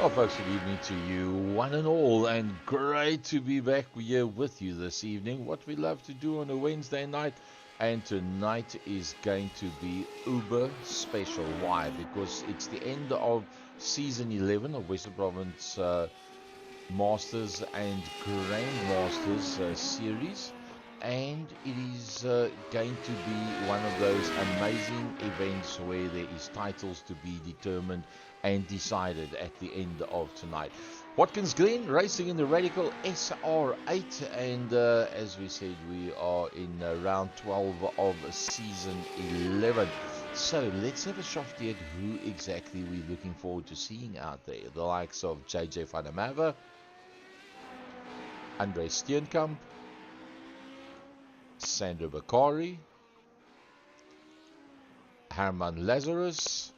Well, folks, good evening to you, one and all, and great to be back here with you this evening. What we love to do on a Wednesday night, and tonight is going to be uber special. Why? Because it's the end of season 11 of Western Province Masters and Grandmasters series, and it is going to be one of those amazing events where there is titles to be determined and decided at the end of tonight. Watkins GLEN racing in the Radical SR8, and as we said, we are in round 12 of season 11. So let's have a shot at who exactly we're looking forward to seeing out there. The likes of JJ van der Merwe, Andre Steenkamp, Sandra Bakari, Herman Lazarus,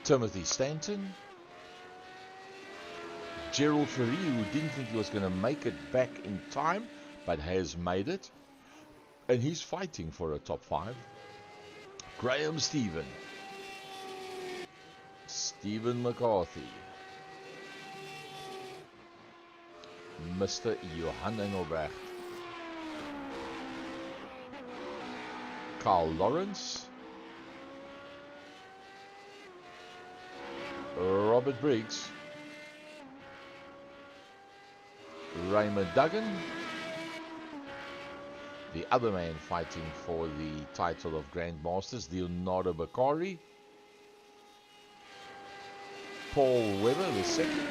Timothy Stanton, Gerald Ferry, who didn't think he was going to make it back in time, but has made it, and he's fighting for a top 5. Graham Stephen, Stephen McCarthy, Mr. Johan Engelbrecht, Carl Lawrence, Robert Briggs, Raymond Duggan, the other man fighting for the title of Grandmasters, Leonardo Bakari, Paul Webber the second,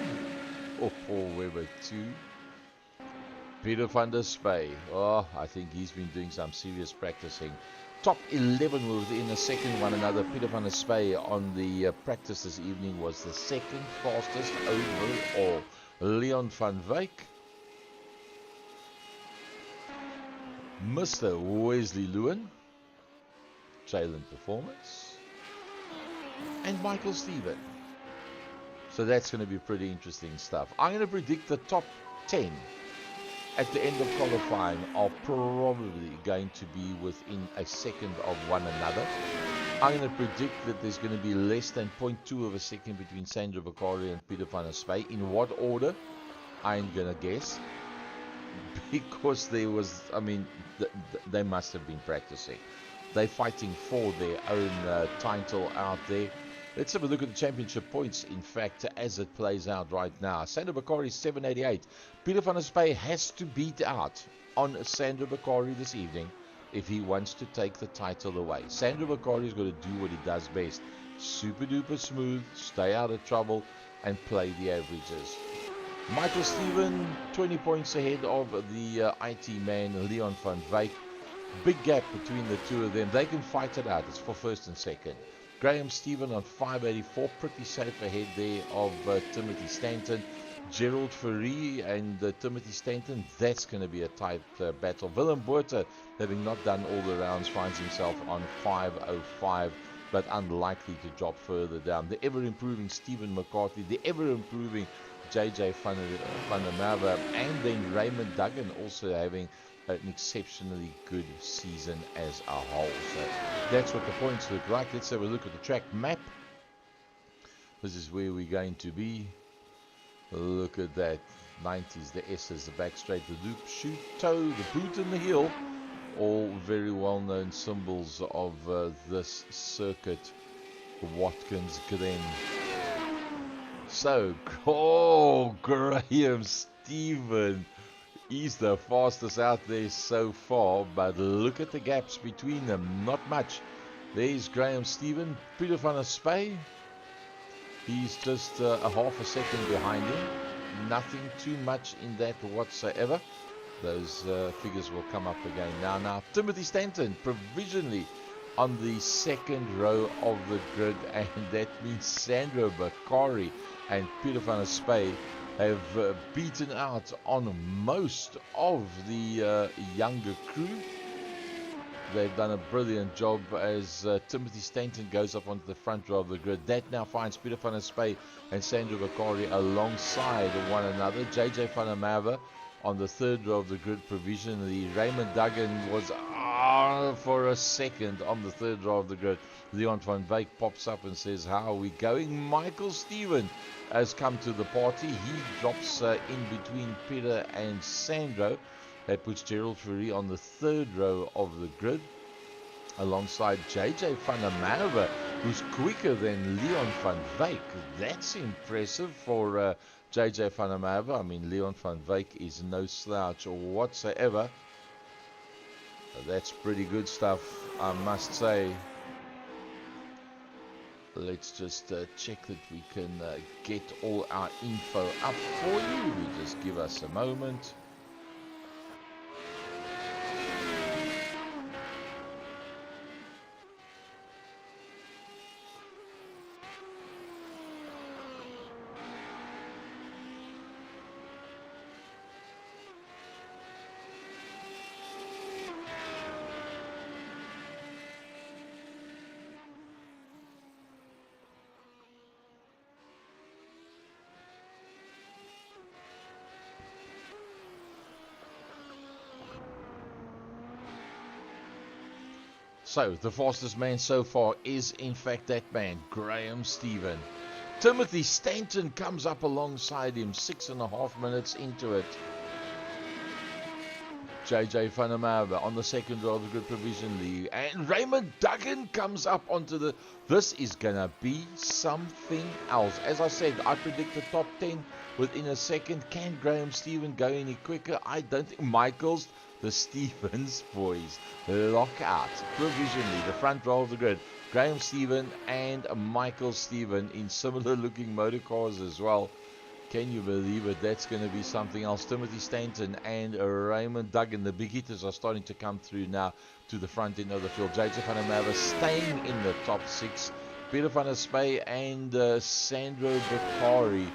or Paul Webber 2, Peter van der Spey. Oh, I think he's been doing some serious practicing. Top 11 were within a second one another. Peter van der Spey on the practice this evening was the second fastest overall. Leon van Wyk, Mr. Wesley Lewin, Jalen Performance, and Michael Stephen. So that's going to be pretty interesting stuff. I'm going to predict the top 10 at the end of qualifying are probably going to be within a second of one another. I'm going to predict that there's going to be less than 0.2 of a second between Sandra Bakari and Peter van der Spey. In what order? I'm going to guess. Because there was, I mean, they must have been practicing. They're fighting for their own title out there. Let's have a look at the championship points, in fact, as it plays out right now. Sandra Bakari 788. Peter van der Spey has to beat out on Sandra Bakari this evening if he wants to take the title away. Sandra Bakari is going to do what he does best. Super duper smooth, stay out of trouble, and play the averages. Michael Stephen, 20 points ahead of the IT man, Leon van Wyk. Big gap between the two of them. They can fight it out. It's for first and second. Graham Stephen on 584, pretty safe ahead there of Timothy Stanton. Gerald Ferry and Timothy Stanton, that's going to be a tight battle. Willem Botha, having not done all the rounds, finds himself on 505, but unlikely to drop further down. The ever-improving Stephen McCarthy, the ever-improving JJ van der Merwe, and then Raymond Duggan also having an exceptionally good season as a whole. So that's what the points look like. Let's have a look at the track map. This is where we're going to be. Look at that. 90s, the S's, the back straight, the loop, shoot, toe, the boot and the heel. All very well known symbols of this circuit, Watkins GLEN. So, Graham Stephen. He's the fastest out there so far, but look at the gaps between them. Not much. There's Graham Stephen. Peter van der Spey. He's just a half a second behind him. Nothing too much in that whatsoever. Those figures will come up again now. Timothy Stanton provisionally on the second row of the grid, and that means Sandra Bakari and Peter van der Spey have beaten out on most of the younger crew. They've done a brilliant job as Timothy Stanton goes up onto the front row of the grid. That now finds Peter van der Spey and Sandra Bakari alongside one another. JJ van der Merwe on the third row of the grid provisionally. Raymond Duggan was for a second on the third row of the grid, Leon van Wyk pops up and says, how are we going? Michael Steven has come to the party. He drops in between Peter and Sandro. That puts Gerald Fourie on the third row of the grid, alongside JJ van der Merwe, who's quicker than Leon van Wyk. That's impressive for JJ van der Merwe. I mean, Leon van Wyk is no slouch whatsoever. That's pretty good stuff, I must say. Let's just check that we can get all our info up for you. Just give us a moment. So, the fastest man so far is in fact that man, Graham Stephen. Timothy Stanton comes up alongside him, 6.5 minutes into it. JJ van der Merwe on the second row of the grid provisionally. And Raymond Duggan comes up onto the... This is going to be something else. As I said, I predict the top 10 within a second. Can Graham Stephen go any quicker? I don't think. Michaels, the Stevens boys, lock out provisionally the front row of the grid. Graham Stephen and Michael Stephen in similar looking motor cars as well. Can you believe it? That's going to be something else. Timothy Stanton and Raymond Duggan, the big hitters, are starting to come through now to the front end of the field. JJ van der Merwe staying in the top 6. Peter van der Spey and Sandro Bakari.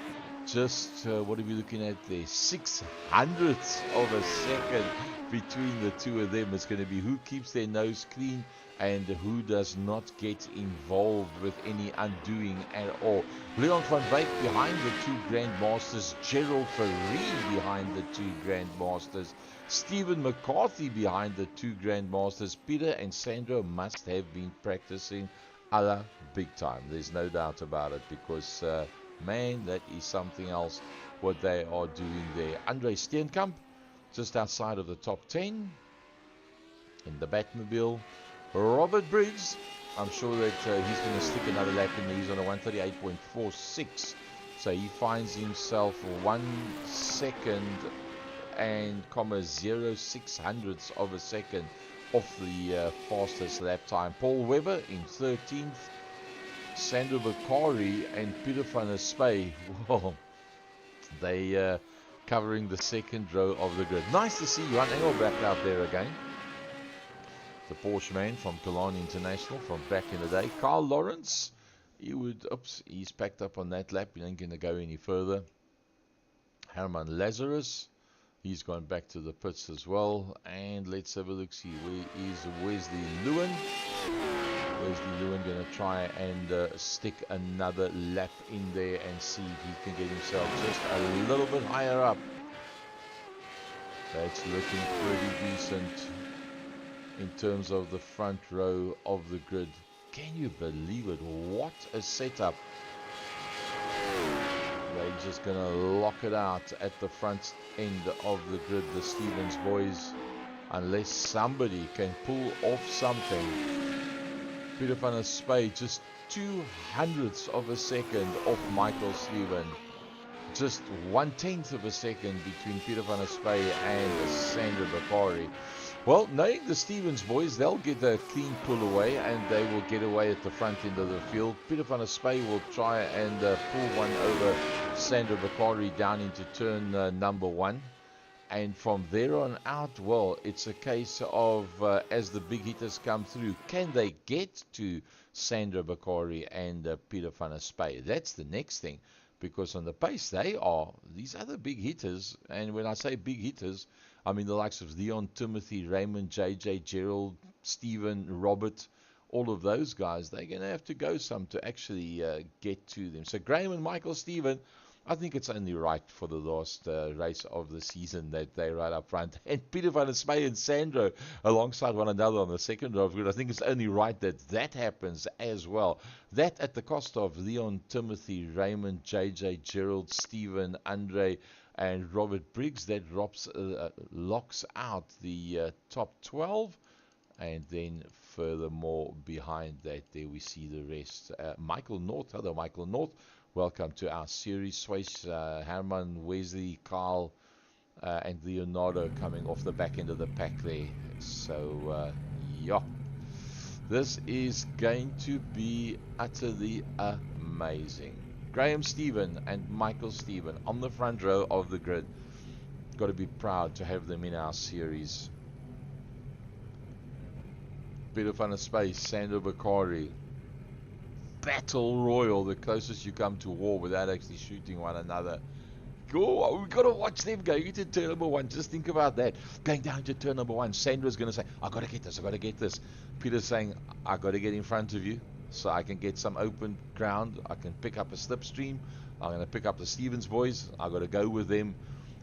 Just, what are we looking at there? 600ths of a second between the two of them. It's going to be who keeps their nose clean and who does not get involved with any undoing at all. Leon van Wyk behind the two Grandmasters. Gerald Fourie behind the two Grandmasters. Stephen McCarthy behind the two Grandmasters. Peter and Sandro must have been practicing a la big time. There's no doubt about it, because man, that is something else what they are doing there. Andre Steenkamp just outside of the top 10 in the Batmobile. Robert Briggs, I'm sure that he's going to stick another lap in there. He's on a 138.46, so he finds himself 1 second and 0.06 of a second off the fastest lap time. Paul Webber in 13th. Sandro Bakari and Peter van der Spey, well, they covering the second row of the grid. Nice to see Johan Engelbrecht out there again. The Porsche man from Cologne International from back in the day. Carl Lawrence, he's packed up on that lap. He ain't going to go any further. Herman Lazarus, he's gone back to the pits as well. And let's have a look, see, where is Wesley Lewin? Wesley Lewin going to try and stick another lap in there and see if he can get himself just a little bit higher up. That's looking pretty decent in terms of the front row of the grid. Can you believe it? What a setup. They're just going to lock it out at the front end of the grid, the Stevens boys, unless somebody can pull off something. Peter van der Spey just 0.02 of a second off Michael Stephen. Just 1/10 of a second between Peter van der Spey and Sandro Bakari. Well, knowing the Stevens boys, they'll get a clean pull away and they will get away at the front end of the field. Peter van der Spey will try and pull one over Sandro Bakari down into turn number 1. And from there on out, well, it's a case of as the big hitters come through, can they get to Sandro Bakari and Peter van der Spey? That's the next thing. Because on the pace they are, these other big hitters, and when I say big hitters, I mean the likes of Leon, Timothy, Raymond, JJ, Gerald, Stephen, Robert, all of those guys, they're going to have to go some to actually get to them. So Graham and Michael Stephen I think it's only right for the last race of the season that they ride up front. And Peter van der Spey and Sandro alongside one another on the second row of grid. I think it's only right that that happens as well. That at the cost of Leon, Timothy, Raymond, JJ, Gerald, Stephen, Andre, and Robert Briggs. That locks out the top 12. And then furthermore, behind that, there we see the rest. Michael North. Hello, Michael North. Welcome to our series. Swace, Herman, Wesley, Carl, and Leonardo coming off the back end of the pack there. So, yeah. This is going to be utterly amazing. Graham Stephen and Michael Stephen on the front row of the grid. Got to be proud to have them in our series. Peter van der Spey, Sandro Bakari. Battle Royal, the closest you come to war without actually shooting one another. Oh, we've got to watch them going into turn number 1. Just think about that. Going down to turn number 1, Sandro's going to say, I got to get this, I got to get this. Peter's saying, I got to get in front of you so I can get some open ground. I can pick up a slipstream. I'm going to pick up the Stevens boys. I got to go with them.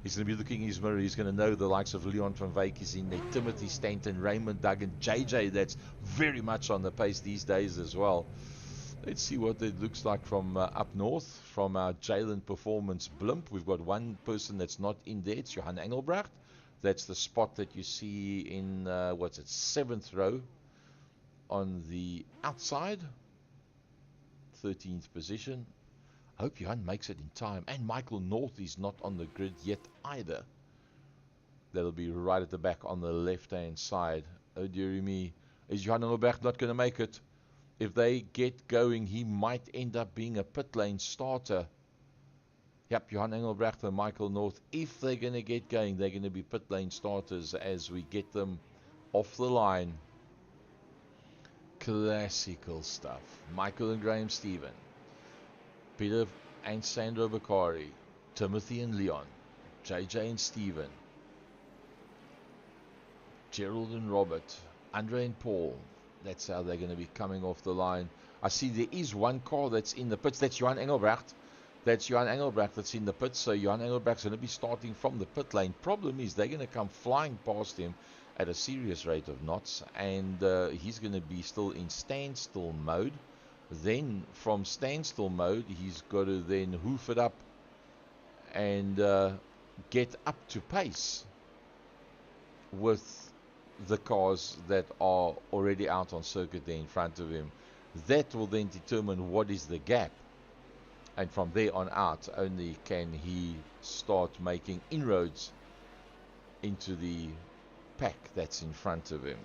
He's going to be looking in his mirror. He's going to know the likes of Leon van Wyk is in there, Timothy Stanton, Raymond Duggan, JJ, that's very much on the pace these days as well. Let's see what it looks like from up north, from our Jalen Performance blimp. We've got one person that's not in there. It's Johan Engelbrecht. That's the spot that you see in, 7th row on the outside. 13th position. I hope Johan makes it in time. And Michael North is not on the grid yet either. That'll be right at the back on the left-hand side. Oh, dearie me. Is Johan Engelbrecht not going to make it? If they get going, he might end up being a pit lane starter. Yep, Johan Engelbrecht and Michael North, if they're going to get going, they're going to be pit lane starters as we get them off the line. Classical stuff. Michael and Graham Stephen. Peter and Sandro Bakari, Timothy and Leon, JJ and Stephen, Gerald and Robert, Andre and Paul. That's how they're going to be coming off the line. I see there is one car that's in the pits. That's Johan Engelbrecht. That's Johan Engelbrecht that's in the pits. So Johan Engelbrecht's going to be starting from the pit lane. Problem is they're going to come flying past him at a serious rate of knots. And he's going to be still in standstill mode. Then from standstill mode, he's got to then hoof it up and get up to pace with the cars that are already out on circuit there in front of him. That will then determine what is the gap. And from there on out, only can he start making inroads into the pack that's in front of him.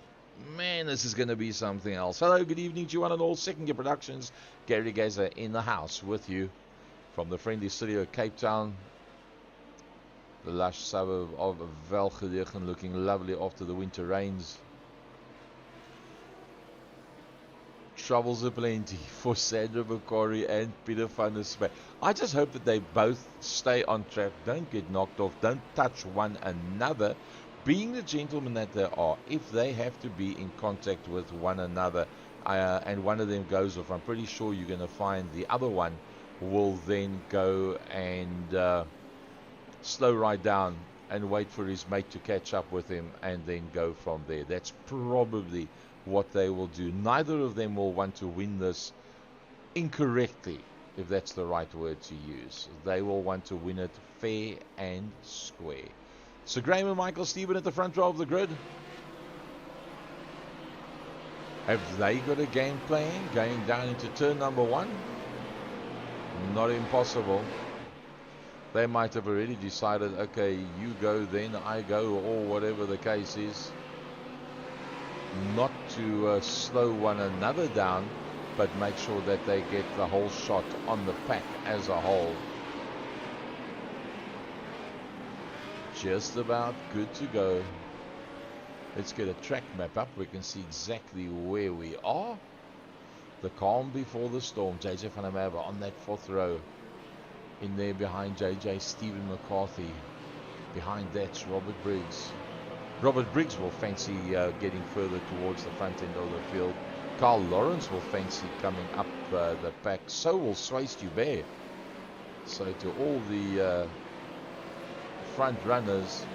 Man, this is going to be something else. Hello, good evening to you one and all. Second Gear Productions, Gary Gazer in the house with you from the friendly city of Cape Town. The lush suburb of Velgelegen, looking lovely after the winter rains. Troubles aplenty for Sandro Bakari and Peter van der Spey. I just hope that they both stay on track, don't get knocked off, don't touch one another. Being the gentlemen that they are, if they have to be in contact with one another and one of them goes off, I'm pretty sure you're going to find the other one will then go and slow right down and wait for his mate to catch up with him and then go from there. That's probably what they will do. Neither of them will want to win this incorrectly, if that's the right word to use. They will want to win it fair and square. So Graham and Michael Stephen at the front row of the grid. Have they got a game plan going down into turn number 1? Not impossible. They might have already decided, okay, you go, then I go, or whatever the case is. Not to slow one another down, but make sure that they get the whole shot on the pack as a whole. Just about good to go. Let's get a track map up. We can see exactly where we are. The calm before the storm. JJ van der Merwe on that 4th row. In there behind JJ, Stephen McCarthy. Behind that's Robert Briggs. Robert Briggs will fancy getting further towards the front end of the field. Carl Lawrence will fancy coming up the pack. So will Swace Dubert. So to all the front runners,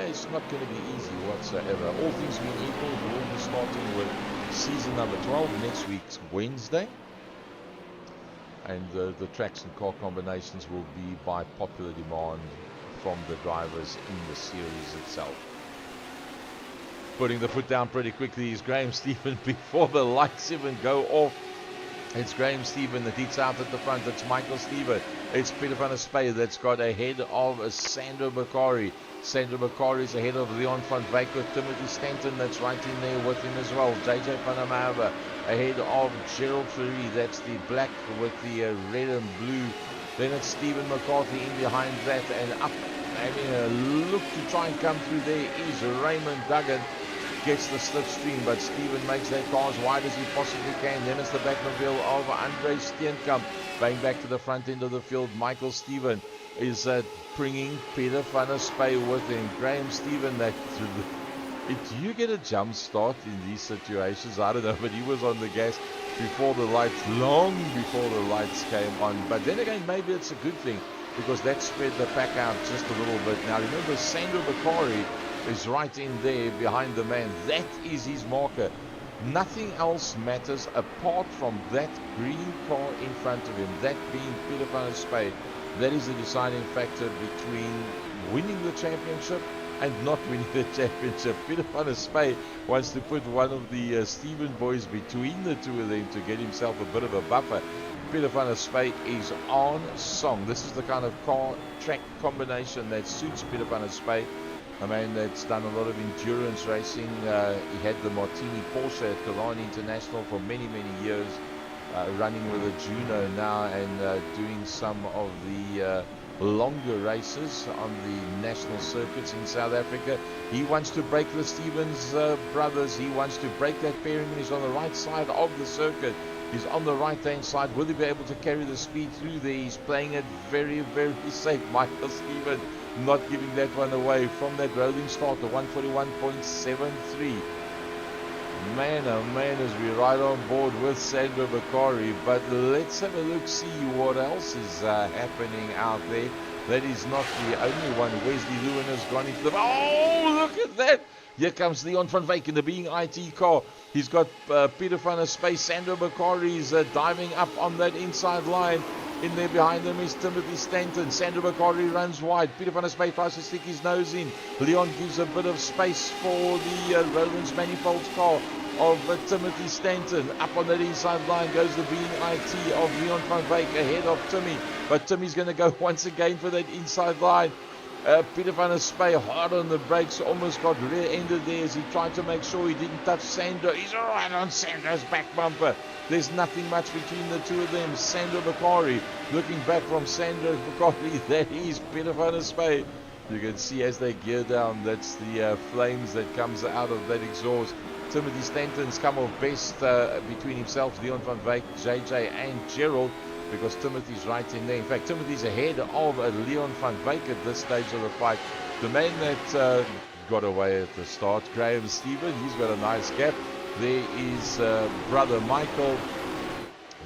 it's not going to be easy whatsoever. All things being equal, we'll be starting with season number 12 next week's Wednesday. And the tracks and car combinations will be by popular demand from the drivers in the series itself. Putting the foot down pretty quickly is Graham Stephen before the lights even go off. It's Graham Stephen that hits out at the front. It's Michael Stephen. It's Peter van der Spey that's got ahead of Sandro Bakari. Sandro Bakari is ahead of Leon van Wyk with Timothy Stanton that's right in there with him as well. JJ van der Merwe ahead of Gerald Flery. That's the black with the red and blue. Then it's Stephen McCarthy in behind that, and up having a look to try and come through there is Raymond Duggan. Gets the slipstream, but Stephen makes that car as wide as he possibly can. Then it's the backmobile of Andre Steenkamp. Bang back to the front end of the field. Michael Stephen is bringing Peter van der Spey with him. Graham Stephen, that if you get a jump start in these situations, I don't know, but he was on the gas before the lights, long before the lights came on. But then again, maybe it's a good thing, because that spread the pack out just a little bit. Now remember, Sandro Bakari is right in there behind the man. That is his marker. Nothing else matters apart from that green car in front of him, that being Peter van der Spey. That is the deciding factor between winning the championship and not winning the championship. Peter van der Spey wants to put one of the Stephen boys between the two of them to get himself a bit of a buffer. Peter van der Spey is on song. This is the kind of car track combination that suits Peter van der Spey. A man that's done a lot of endurance racing. He had the Martini Porsche at Kalani International for many, many years, running with a Juno now, and doing some of the longer races on the national circuits in South Africa. He wants to break the Stevens brothers. He wants to break that pairing. He's on the right side of the circuit. He's on the right-hand side. Will he be able to carry the speed through there? He's playing it very, very safe. Michael Stephen not giving that one away from that rolling start, the 141.73. Man, oh man, as we ride on board with Sandro Bakari. But let's have a look, see what else is happening out there. That is not the only one. Wesley Lewin has gone into the... Oh, look at that! Here comes Leon van Wyk in the Being IT car. He's got Peter van der Spey. Sandro Bakari is diving up on that inside line. In there behind them is Timothy Stanton. Sandro Bakari runs wide. Peter van der Spey tries to stick his nose in. Leon gives a bit of space for the Roland's Manifolds car of Timothy Stanton. Up on that inside line goes the Being IT of Leon van Wyk ahead of Timmy. But Timmy's going to go once again for that inside line. Peter van der Spey hard on the brakes, almost got rear-ended there as he tried to make sure he didn't touch Sandro. He's right on Sandro's back bumper. There's nothing much between the two of them. Sandro Bakari looking back from Sandro Bakari. That is Peter van der Spey. You can see as they gear down, that's the flames that comes out of that exhaust. Timothy Stanton's come off best between himself, Leon van Wyk, JJ and Gerald, because Timothy's right in there. In fact, Timothy's ahead of Leon van Wyk at this stage of the fight. The man that got away at the start, Graham Stephen, he's got a nice gap. There is brother Michael.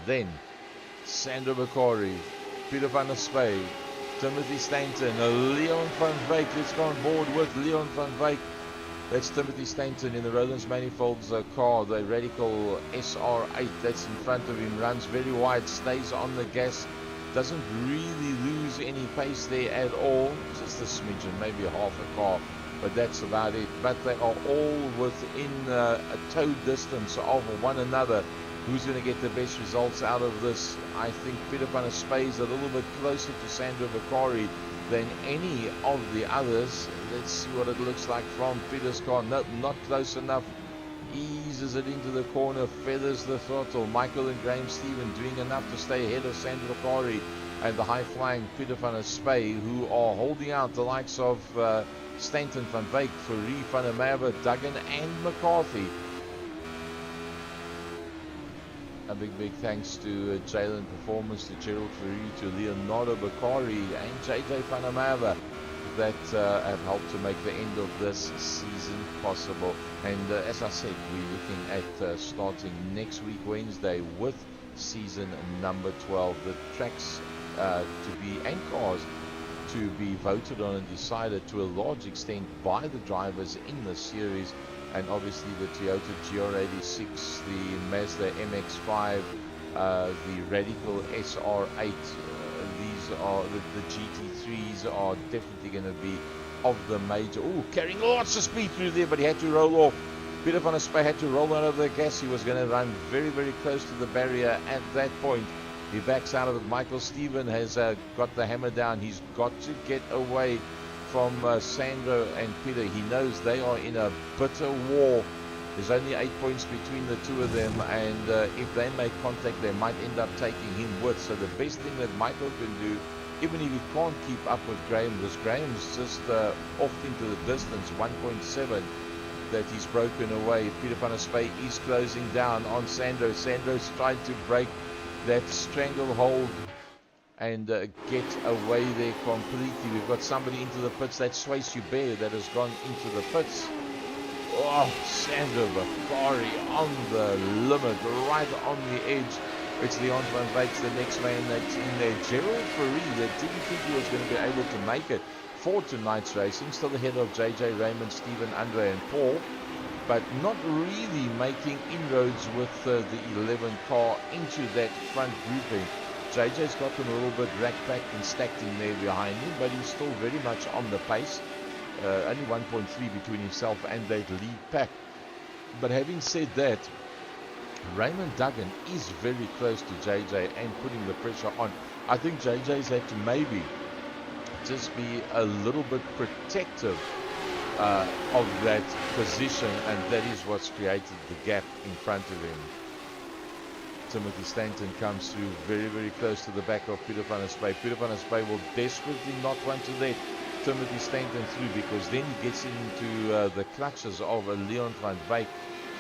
Then Sandro Bakari, Peter van der Spey, Timothy Stanton, Leon van Wyk. Let's go on board with Leon van Wyk. That's Timothy Stanton in the Roland's Manifolds car, the Radical SR8 that's in front of him. Runs very wide, stays on the gas, doesn't really lose any pace there at all. Just a smidgen, maybe half a car, but that's about it. But they are all within a toe distance of one another. Who's going to get the best results out of this? I think Peter van der Spey is a little bit closer to Sandro Bakari than any of the others. Let's see what it looks like from Peter's car. Nope, not close enough. Eases it into the corner, feathers the throttle. Michael and Graham Stephen doing enough to stay ahead of Sandro Bakari and the high-flying Peter van der Spey, who are holding out the likes of Stanton, Van Wyk, Flery, Van der Merwe, Duggan and McCarthy. A big thanks to Jalen Performance, to Gerald Flery, to Leonardo Bakari and JJ Van der Merwe that have helped to make the end of this season possible. And as I said, we're looking at starting next week Wednesday with season number 12. The tracks to be, and cars to be voted on and decided to a large extent by the drivers in the series. And obviously the Toyota GR86, the Mazda MX-5, the Radical SR8, these are the GT3s are definitely going to be of the major. Oh, carrying lots of speed through there, but he had to roll off. Peter van der Spy had to roll out of the gas. He was going to run very, very close to the barrier at that point. He backs out of it. Michael Steven has got the hammer down. He's got to get away from Sandro and Peter. He knows they are in a bitter war. There's only 8 points between the two of them, and if they make contact, they might end up taking him with. So the best thing that Michael can do, even if he can't keep up with Graham, because Graham's just off into the distance, 1.7, that he's broken away. Peter van der Spy is closing down on Sandro. Sandro's tried to break that stranglehold and get away there completely. We've got somebody into the pits. That's Swayze Hubert that has gone into the pits. Oh, Sandro Bakari on the limit, right on the edge. It's Leon van Wyk, the next man that's in there. Gerald Ferree, that didn't think he was going to be able to make it for tonight's racing. Still ahead of JJ, Raymond, Stephen, Andre and Paul, but not really making inroads with the 11 car into that front grouping. JJ's got him a little bit rack-packed and stacked in there behind him, but he's still very much on the pace. Only 1.3 between himself and that lead pack. But having said that, Raymond Duggan is very close to JJ and putting the pressure on. I think JJ's had to maybe just be a little bit protective of that position, and that is what's created the gap in front of him. Timothy Stanton comes through very, very close to the back of Peter van der Spy. Peter van der Spy will desperately not want to let Timothy Stanton through, because then he gets into the clutches of Leon van Wyk,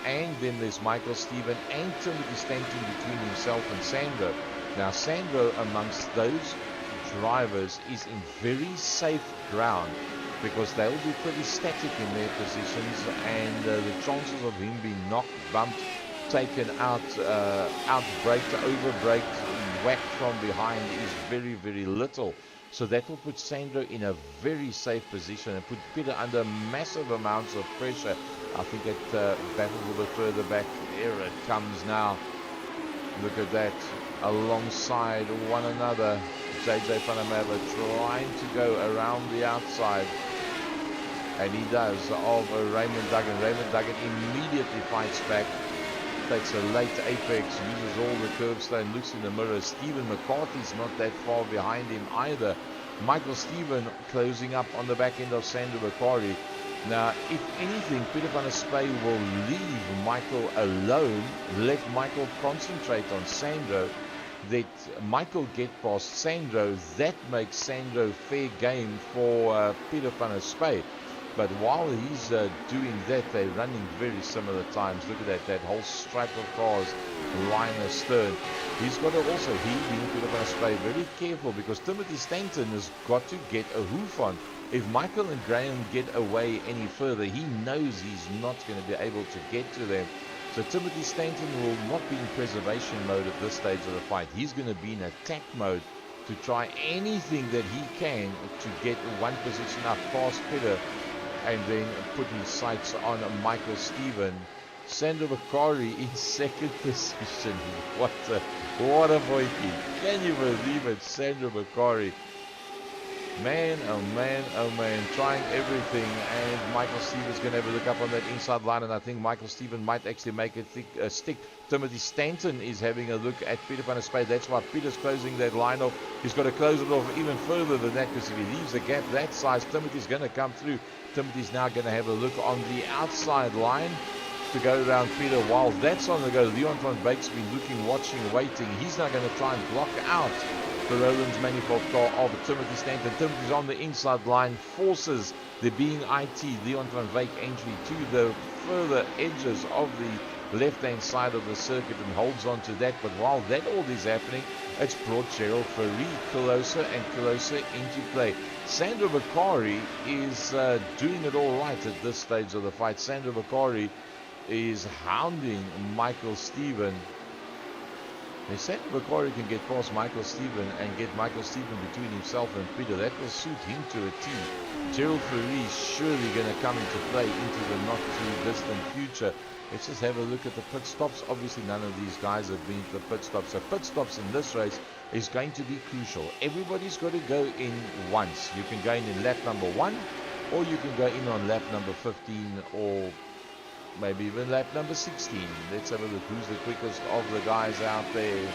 and then there's Michael Steven and Timothy Stanton between himself and Sandro. Now Sandro amongst those drivers is in very safe ground, because they'll be pretty static in their positions, and the chances of him being knocked, bumped, taken out, out-braked, over-braked, whacked from behind is very, very little. So that will put Sandro in a very safe position and put Peter under massive amounts of pressure. I think that battle a little bit further back. There it comes now. Look at that. Alongside one another. JJ van der Merwe trying to go around the outside. And he does, of Raymond Duggan. Raymond Duggan immediately fights back. Takes a late apex, uses all the curbstone, looks in the mirror. Stephen McCarthy's not that far behind him either. Michael Steven closing up on the back end of Sandro Bakari. Now, if anything, Peter van der Spy will leave Michael alone, let Michael concentrate on Sandro. Let Michael get past Sandro. That makes Sandro fair game for Peter van der Spy. But while he's doing that, they're running very similar times. Look at that whole stripe of cars, line astern. He's got to also, he being Peter van der Spy, very careful, because Timothy Stanton has got to get a hoof on. If Michael and Graham get away any further, he knows he's not going to be able to get to them. So Timothy Stanton will not be in preservation mode at this stage of the fight. He's going to be in attack mode to try anything that he can to get one position up past Peter, and then put his sights on Michael Steven. Sandro Bakari in second position. What a Voikie. Can you believe it? Sandro Bakari. Man, oh man, oh man. Trying everything. And Michael Steven's going to have a look up on that inside line. And I think Michael Steven might actually make it stick. Timothy Stanton is having a look at Peter van der Spy. That's why Peter's closing that line off. He's got to close it off even further than that, because if he leaves a gap that size, Timothy's going to come through. Timothy's now going to have a look on the outside line to go around Peter. While that's on the go, Leon van Wyk's been looking, watching, waiting. He's now going to try and block out the Roland's manifold car of Timothy Stanton. Timothy's on the inside line, forces the being IT Leon van Wyk entry to the further edges of the left-hand side of the circuit and holds on to that. But while that all is happening, it's brought Gerald Ferree closer and closer into play. Sandro Bakari is doing it all right at this stage of the fight. Sandro Bakari is hounding Michael Steven. They said Bakari can get past Michael Steven and get Michael Steven between himself and Peter. That will suit him to a T. Gerald Ferry is surely going to come into play into the not too distant future. Let's just have a look at the pit stops. Obviously, none of these guys have been to the pit stops. So pit stops in this race is going to be crucial. Everybody's got to go in once. You can go in lap number 1, or you can go in on lap number 15, or maybe even lap number 16. Let's have a look who's the quickest of the guys out there.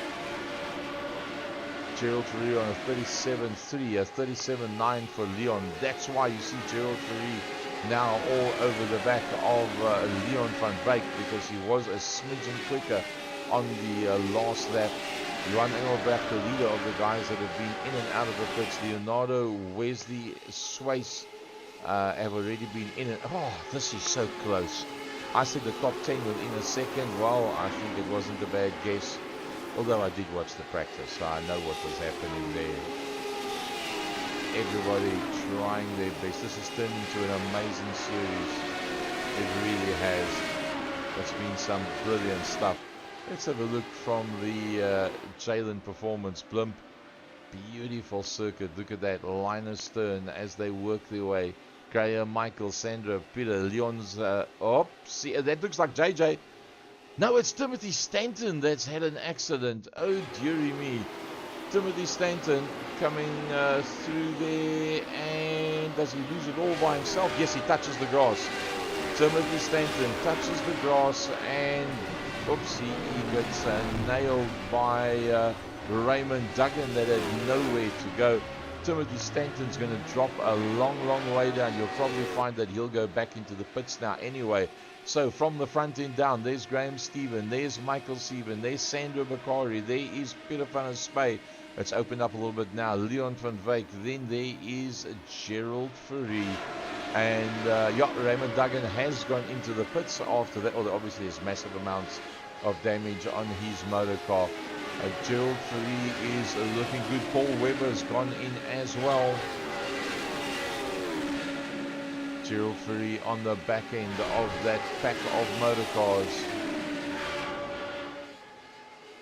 Gerald Ferry on a 37.3, a 37.9 for Leon. That's why you see Gerald Ferry now all over the back of Leon van Wyk, because he was a smidgen quicker on the last lap. Johan Engelbrecht, the leader of the guys that have been in and out of the pits. Leonardo, Wesley, Swace have already been in and... Oh, this is so close. I said the top 10 within a second. Well, I think it wasn't a bad guess. Although I did watch the practice, so I know what was happening there. Everybody trying their best. This has turned into an amazing series. It really has. It's been some brilliant stuff. Let's have a look from the GLEN Performance blimp. Beautiful circuit. Look at that. Linus Stern as they work their way. Graham, Michael, Sandra, Peter, Leon's... see, that looks like JJ. No, it's Timothy Stanton that's had an accident. Oh, dearie me. Timothy Stanton coming through there, and does he lose it all by himself? Yes, he touches the grass. Timothy Stanton touches the grass, and oopsie, he gets nailed by Raymond Duggan that had nowhere to go. Timothy Stanton's going to drop a long, long way down. You'll probably find that he'll go back into the pits now anyway. So from the front end down, there's Graham Stephen, there's Michael Stephen, there's Sandra Bakari, there is Peter van der Spey. It's opened up a little bit now. Leon van Wyk, then there is Gerald Ferry. And Raymond Duggan has gone into the pits after that. Although obviously there's massive amounts of damage on his motor car. Gerald Ferry is looking good. Paul Webber's gone in as well. Gerald Ferry on the back end of that pack of motor cars.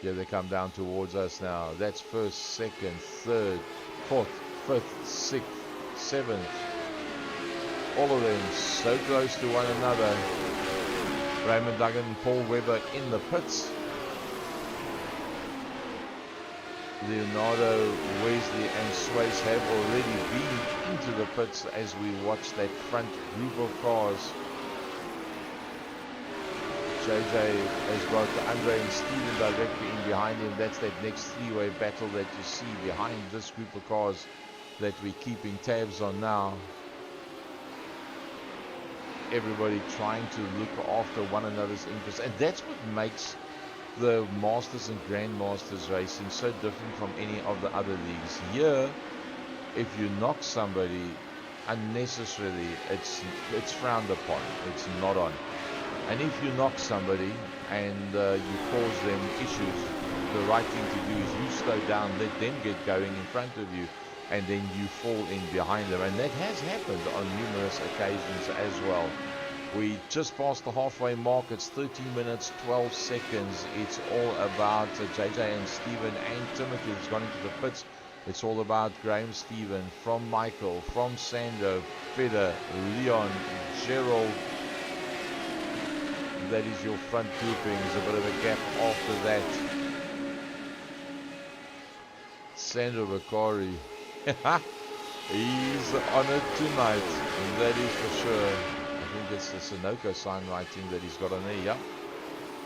Here they come down towards us now. That's first, second, third, fourth, fifth, sixth, seventh. All of them so close to one another. Raymond Duggan and Paul Webber in the pits. Leonardo, Wesley and Swace have already been into the pits as we watch that front group of cars. JJ has got Andre and Steven directly in behind him. That's that next three-way battle that you see behind this group of cars that we're keeping tabs on now. Everybody trying to look after one another's interests, and that's what makes the Masters and Grandmasters racing so different from any of the other leagues. Here, if you knock somebody unnecessarily, it's frowned upon. It's not on. And if you knock somebody and you cause them issues, the right thing to do is you slow down, let them get going in front of you, and then you fall in behind them. And that has happened on numerous occasions as well. We just passed the halfway mark. It's 13 minutes, 12 seconds. It's all about JJ and Steven and Timothy that's gone into the pits. It's all about Graham Stephen, from Michael, from Sandro, Peter, Leon, Gerald. That is your front groupings. A bit of a gap after that. Sandro Bakari. He's on it tonight. And that is for sure. I think it's the Sunoco sign writing that he's got on there. Yeah.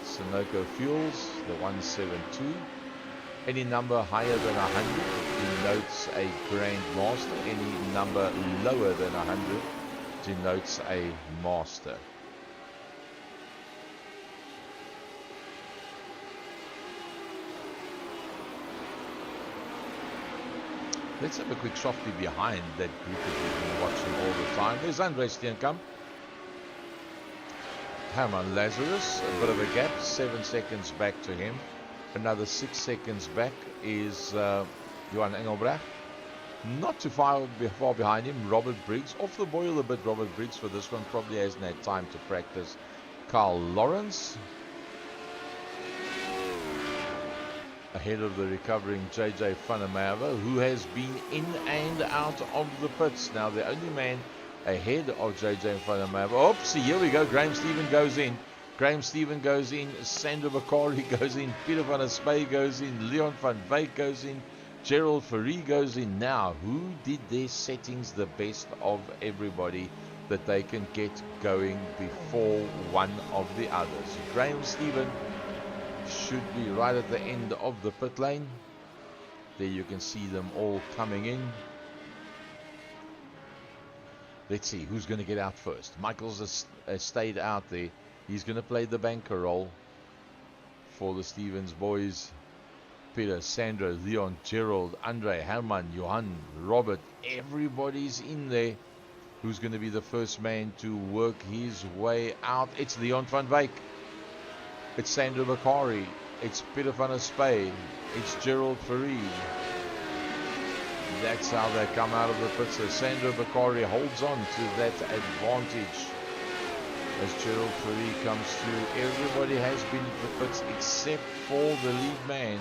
Sunoco Fuels, the 172. Any number higher than 100 denotes a Grandmaster. Any number lower than 100 denotes a Master. Let's have a quick softy behind that group that we've been watching all the time. There's Andre Steenkamp. Herman Lazarus, a bit of a gap, 7 seconds back to him. Another 6 seconds back is Johan Engelbrecht. Not too far behind him, Robert Briggs. Off the boil a bit, Robert Briggs, for this one. Probably hasn't had time to practice. Carl Lawrence. ahead of the recovering JJ Vandermeer, who has been in and out of the pits. Now the only man ahead of JJ Vandermeer. Oopsie, here we go. Graham Stephen goes in. Graham Stephen goes in. Sandra Bakari goes in. Peter van der Spey goes in. Leon van Wyk goes in. Gerald Ferrie goes in. Now, who did their settings the best of everybody that they can get going before one of the others? Graham Stephen should be right at the end of the pit lane. There you can see them all coming in. Let's see who's going to get out first. Michaels has stayed out there. He's going to play the banker role for the Stevens boys. Peter, Sandra, Leon, Gerald, Andre, Herman, Johan, Robert, everybody's in there. Who's going to be the first man to work his way out? It's Leon van Wyk. It's Sandra Bakari. It's Peter van der Spey. It's Gerald Ferrie. That's how they come out of the pits. So Sandra Bakari holds on to that advantage as Gerald Ferrie comes through. Everybody has been in the pits except for the lead man,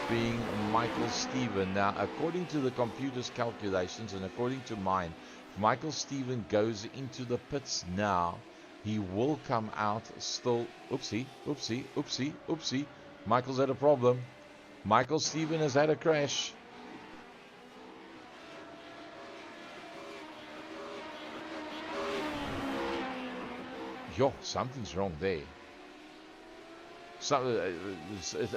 being Michael Stephen. Now, according to the computer's calculations and according to mine, if Michael Stephen goes into the pits now, he will come out still. Oopsie, oopsie, oopsie, oopsie. Michael's had a problem. Michael Stephen has had a crash. Yo, something's wrong there. So,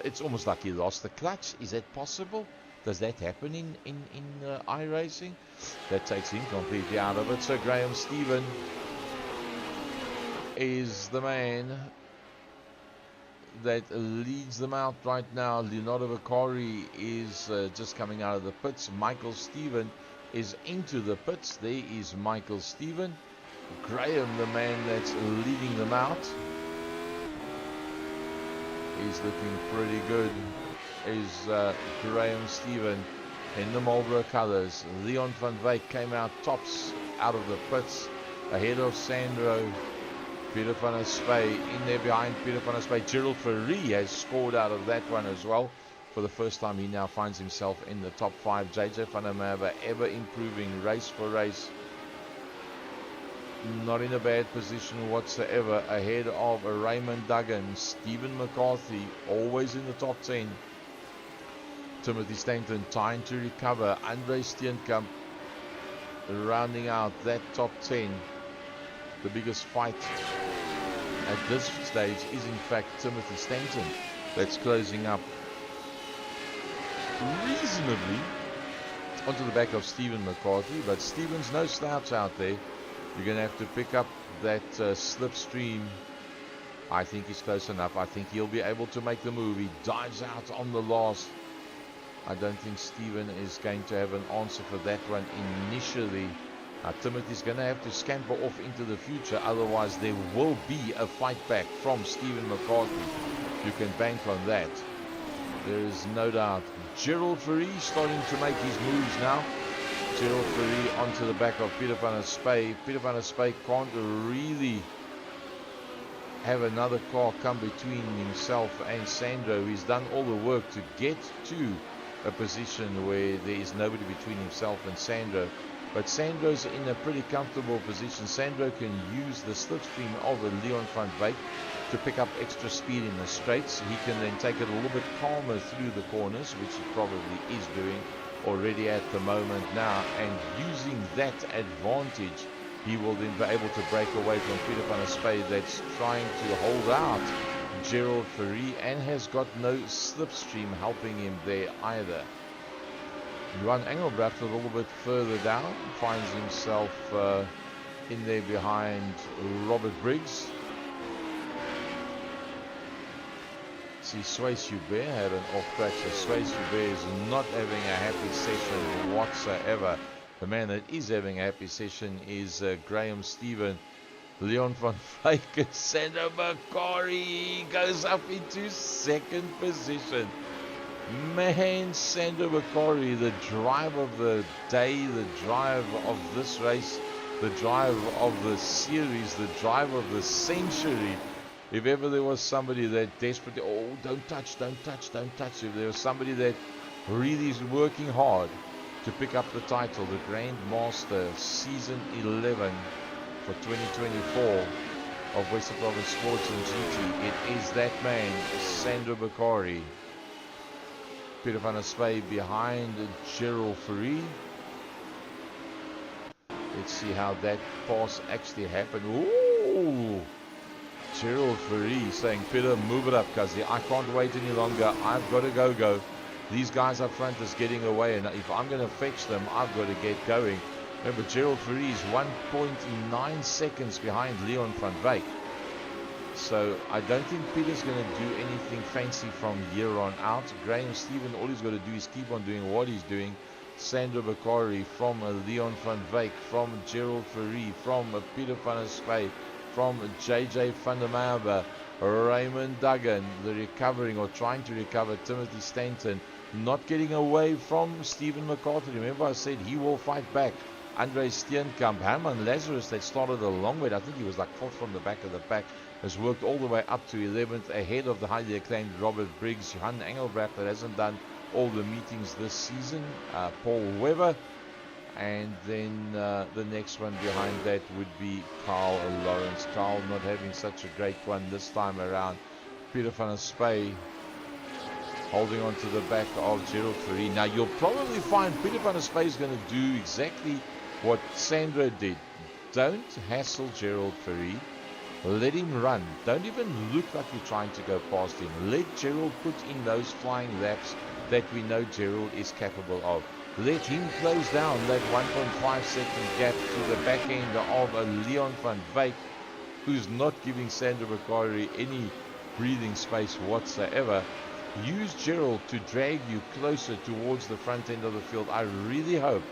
it's almost like he lost the clutch. Is that possible? Does that happen in iRacing? That takes him completely out of it. So Graham Stephen is the man that leads them out right now. Leonardo Bakari is just coming out of the pits. Michael Stephen is into the pits. There is Michael Stephen. Graham, the man that's leading them out. He's looking pretty good. Is Graham Stephen in the Marlboro colours. Leon van Wyk came out tops out of the pits ahead of Sandro. Peter van der Spey in there behind Peter van der Spey. Gerald Ferrie has scored out of that one as well. For the first time, he now finds himself in the top 5. JJ Vandermeer ever improving race for race. Not in a bad position whatsoever. Ahead of Raymond Duggan. Stephen McCarthy always in the top 10. Timothy Stanton trying to recover. Andre Steenkamp rounding out that top 10. The biggest fight at this stage is in fact Timothy Stanton. That's closing up reasonably onto the back of Stephen McCarthy. But Stephen's no slouch out there. You're going to have to pick up that slipstream. I think he's close enough. I think he'll be able to make the move. He dives out on the last. I don't think Stephen is going to have an answer for that one initially. Timothy's going to have to scamper off into the future. Otherwise, there will be a fight back from Stephen McCarthy. You can bank on that. There is no doubt. Gerald Ferrie starting to make his moves now. Gerald Ferrie onto the back of Peter van der Spey. Peter van der Spey can't really have another car come between himself and Sandro. He's done all the work to get to a position where there is nobody between himself and Sandro. But Sandro's in a pretty comfortable position. Sandro can use the slipstream of a Leon van Wyk to pick up extra speed in the straights. He can then take it a little bit calmer through the corners, which he probably is doing already at the moment now. And using that advantage, he will then be able to break away from Peter van der Spey that's trying to hold out Gerald Ferrie and has got no slipstream helping him there either. Johan Engelbrecht a little bit further down, finds himself in there behind Robert Briggs. See, Swayze Hubert had an off track, so Swayze Hubert is not having a happy session whatsoever. The man that is having a happy session is Graham Stephen. Leon van Wyk and Sandro Bakari goes up into second position. Man, Sandro Bakari, the drive of the day, the drive of this race, the drive of the series, the drive of the century. If ever there was somebody that desperately, oh, don't touch, don't touch, don't touch. If there was somebody that really is working hard to pick up the title, the Grand Master Season 11 for 2024 of Western Province Sports and GT, it is that man, Sandro Bakari. Peter van der Spey behind Gerald Fourie. Let's see how that pass actually happened. Ooh! Gerald Fourie saying, Peter, move it up, Kazi. I can't wait any longer. I've got to go. These guys up front is getting away, and if I'm going to fetch them, I've got to get going. Remember, Gerald Fourie is 1.9 seconds behind Leon van Wyk. So I don't think Peter's going to do anything fancy from here on out. Graham Stephen, all he's got to do is keep on doing what he's doing. Sandro Bakari from Leon van Wyk, from Gerald Fourie, from Peter van der Spey, from JJ van der Merwe, Raymond Duggan, the recovering or trying to recover Timothy Stanton, not getting away from Stephen McCarthy. Remember I said he will fight back. Andre Steenkamp, Herman Lazarus, that started a long way. I think he was like 4th from the back of the pack, has worked all the way up to 11th, ahead of the highly acclaimed Robert Briggs. Johan Engelbrecht, that hasn't done all the meetings this season. Paul Webber. And then the next one behind that would be Carl Lawrence. Carl not having such a great one this time around. Peter van der Spey holding on to the back of Gerald Fourie. Now you'll probably find Peter van der Spey is going to do exactly what Sandro did. Don't hassle Gerald Fourie. Let him run. Don't even look like you're trying to go past him. Let Gerald put in those flying laps that we know Gerald is capable of. Let him close down that 1.5 second gap to the back end of Leon van Wyk, who's not giving Sandro Bakari any breathing space whatsoever. Use Gerald to drag you closer towards the front end of the field. I really hope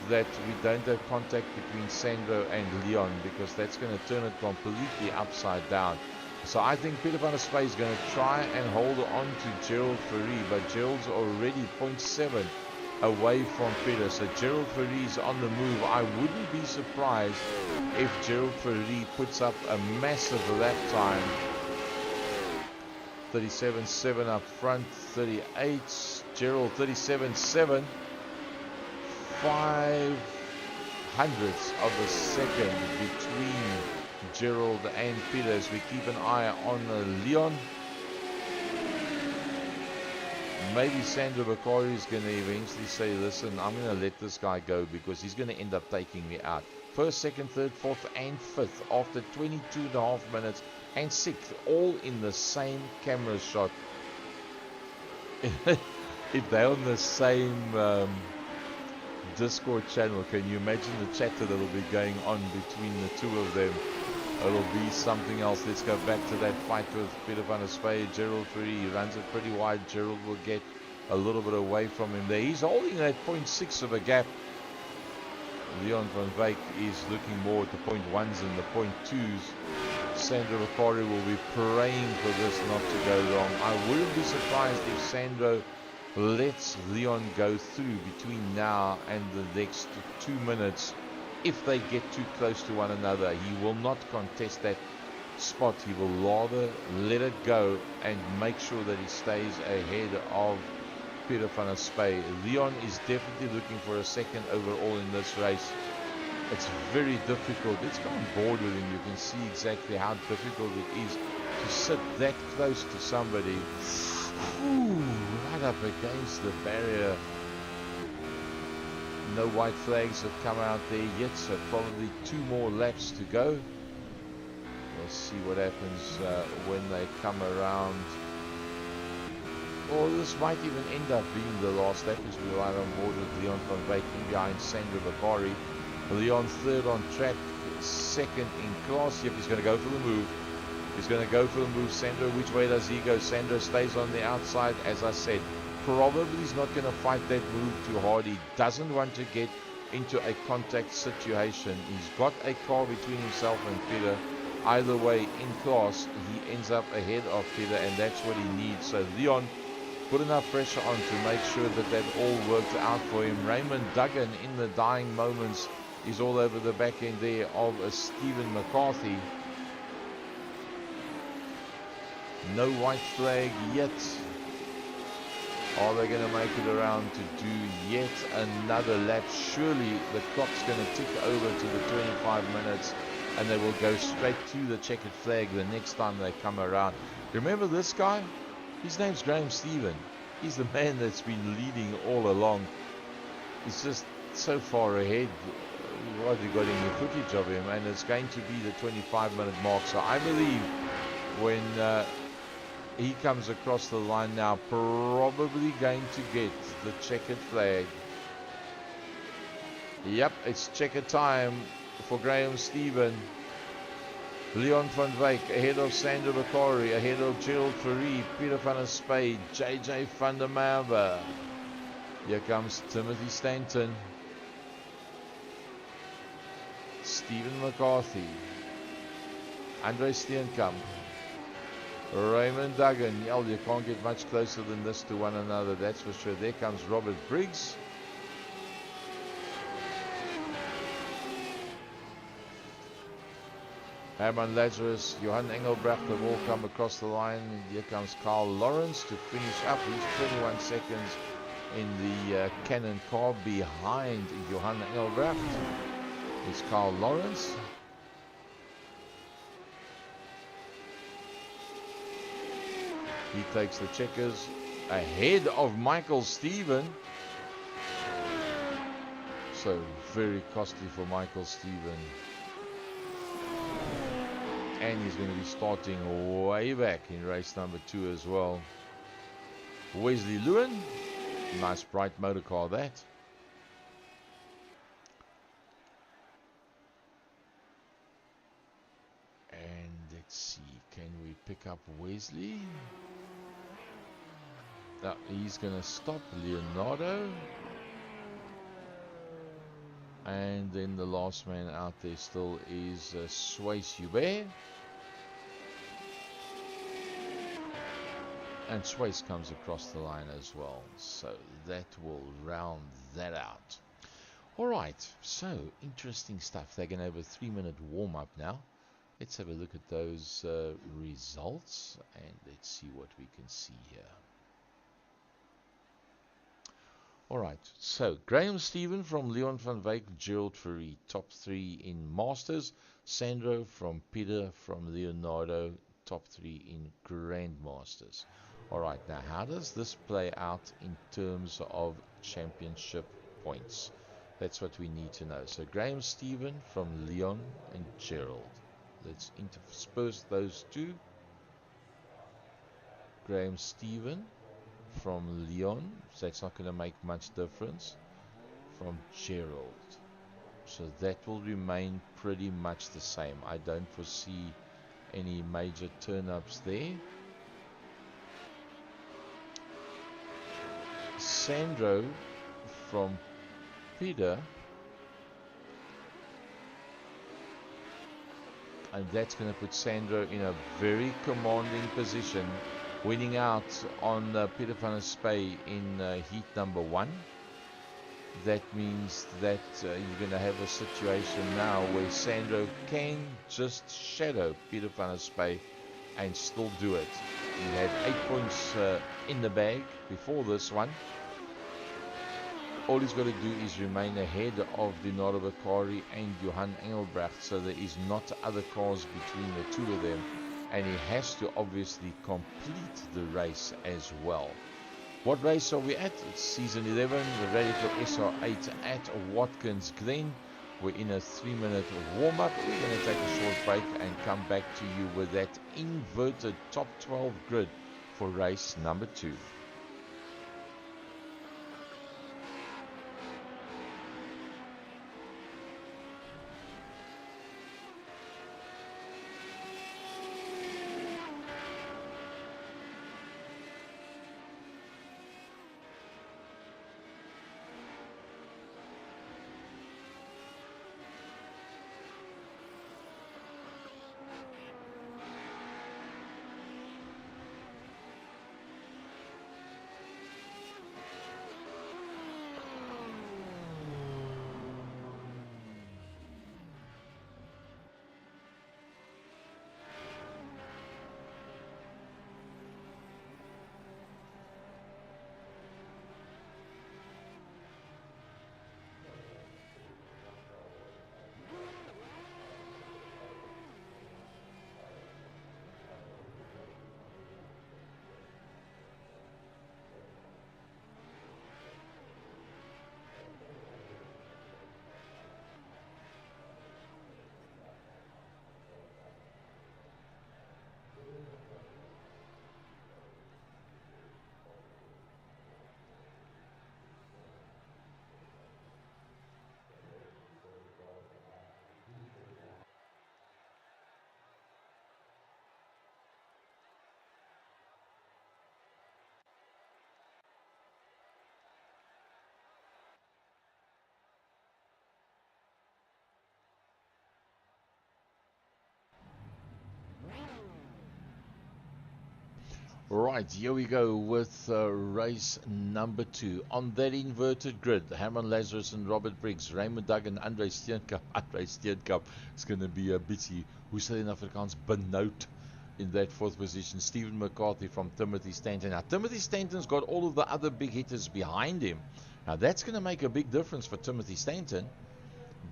that we don't have contact between Sandro and Leon, because that's going to turn it completely upside down. So I think Peter van der Spey is going to try and hold on to Gerald Fourie, but Gerald's already 0.7 away from Peter. So Gerald Fourie is on the move. I wouldn't be surprised if Gerald Fourie puts up a massive lap time. 37.7 up front, 38. Gerald 37.7. 5 hundredths of a second between Gerald and Peter as we keep an eye on Leon. Maybe Sandro Bakari is going to eventually say, listen, I'm going to let this guy go because he's going to end up taking me out. First, second, third, fourth, and fifth after 22.5 minutes, and sixth, all in the same camera shot. If they're on the same Discord channel, can you imagine the chatter that will be going on between the two of them? It'll be something else. Let's go back to that fight with Peter van der Spey. Gerald Fourie, he runs it pretty wide. Gerald will get a little bit away from him there. He's holding that 0.6 of a gap. Leon van Wyk is looking more at the 0.1s and the 0.2s. Sandro Bakari will be praying for this not to go wrong. I wouldn't be surprised if Sandro lets Leon go through between now and the next 2 minutes. If they get too close to one another, he will not contest that spot. He will rather let it go and make sure that he stays ahead of Peter van der Spey. Leon is definitely looking for a second overall in this race. It's very difficult. Let's go on board with him. You can see exactly how difficult it is to sit that close to somebody. Ooh, right up against the barrier. No white flags have come out there yet, so probably 2 more laps to go. We'll see what happens when they come around. Or this might even end up being the last lap as we're right on board with Leon van Wyk in behind Sandro Bakari. Leon third on track, second in class. Yep, he's going to go for the move. He's going to go for the move. Sandro, which way does he go? Sandro stays on the outside, as I said. Probably he's not going to fight that move too hard. He doesn't want to get into a contact situation. He's got a car between himself and Peter. Either way, in class, he ends up ahead of Peter, and that's what he needs. So Leon put enough pressure on to make sure that that all worked out for him. Raymond Duggan in the dying moments is all over the back end there of Stephen McCarthy. No white flag yet. Are they going to make it around to do yet another lap? Surely the clock's going to tick over to the 25 minutes and they will go straight to the checkered flag the next time they come around. Remember this guy? His name's Graham Stephen. He's the man that's been leading all along. He's just so far ahead. We've hardly got any footage of him, and it's going to be the 25-minute mark. So I believe when he comes across the line now, probably going to get the checkered flag. Yep, it's checker time for Graham Stephen. Leon van Wyk ahead of Sandra Bakari, ahead of Gerald Fourie, Peter van der Spade, JJ van der Merwe. Here comes Timothy Stanton, Stephen McCarthy, Andre Steenkamp, Raymond Duggan. Well, you can't get much closer than this to one another, that's for sure. There comes Robert Briggs. Herman Lazarus, Johan Engelbrecht have all come across the line. Here comes Carl Lawrence to finish up. He's 21 seconds in the Cannon car behind Johan Engelbrecht. It's Carl Lawrence. He takes the checkers ahead of Michael Stephen. So very costly for Michael Stephen. And he's going to be starting way back in race number 2 as well. Wesley Lewin. Nice bright motor car that. And let's see, can we pick up Wesley? Now he's going to stop Leonardo. And then the last man out there still is Suisse Hubert. And Suisse comes across the line as well. So that will round that out. Alright, so interesting stuff. They're going to have a 3-minute warm-up now. Let's have a look at those results. And let's see what we can see here. Alright, so Graham Stephen from Leon van Wyk, Gerald Fourie, top 3 in Masters. Sandro from Peter from Leonardo, top 3 in Grandmasters. Alright, now how does this play out in terms of championship points? That's what we need to know. So Graham Stephen from Leon and Gerald. Let's intersperse those two. Graham Stephen from Leon, so that's not going to make much difference, from Gerald. So that will remain pretty much the same. I don't foresee any major turn-ups there. Sandro from Peter, and that's going to put Sandro in a very commanding position, winning out on Peter van der Spade in heat number 1. That means that you're going to have a situation now where Sandro can just shadow Peter van der Spade and still do it. He had 8 points in the bag before this one. All he's got to do is remain ahead of Leonardo Bakari and Johan Engelbrecht, so there is not other cars between the two of them, and he has to obviously complete the race as well. What race are we at? It's season 11, the Radical SR8 at Watkins Glen. We're in a 3-minute warm-up. We're going to take a short break and come back to you with that inverted top 12 grid for race number 2. Right, here we go with race number 2. On that inverted grid, Herman Lazarus and Robert Briggs, Raymond Duggan, Andre Steenkamp. Andre Steenkamp is going to be a bietjie, hoe sal in Afrikaans, benoud in that 4th position. Stephen McCarthy from Timothy Stanton. Now, Timothy Stanton's got all of the other big hitters behind him. Now, that's going to make a big difference for Timothy Stanton,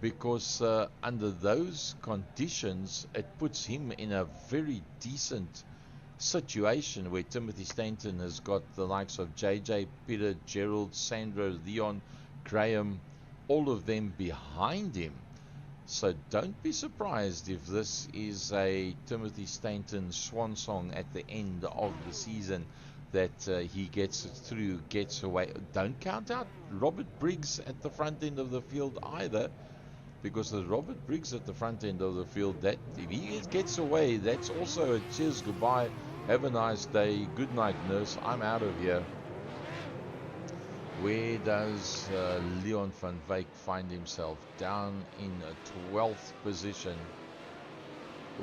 because under those conditions, it puts him in a very decent situation where Timothy Stanton has got the likes of JJ, Peter, Gerald, Sandro, Leon, Graham, all of them behind him. So don't be surprised if this is a Timothy Stanton swan song at the end of the season, that he gets it through, gets away. Don't count out Robert Briggs at the front end of the field either, because with Robert Briggs at the front end of the field, that if he gets away, that's also a cheers, goodbye, have a nice day, good night nurse, I'm out of here. Where does Leon van Wyk find himself? Down in a 12th position.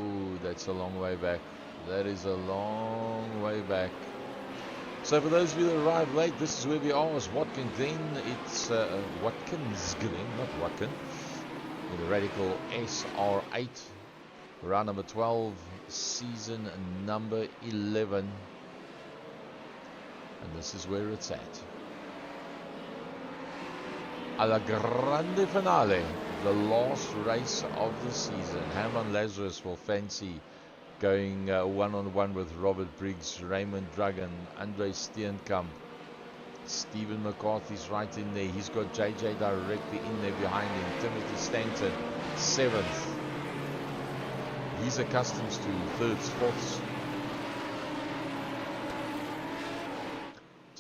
Ooh, that's a long way back. That is a long way back. So for those of you that arrived late, this is where we are. It's Watkins Glen. It's Watkins Glen, not Watkin. In the Radical SR8, round number 12, season number 11, and this is where it's at. Alla grande finale, the last race of the season. Herman Lazarus will fancy going one-on-one with Robert Briggs, Raymond Duggan, Andre Steenkamp. Stephen McCarthy's right in there. He's got JJ directly in there behind him. Timothy Stanton, 7th. He's accustomed to 3rds, 4ths.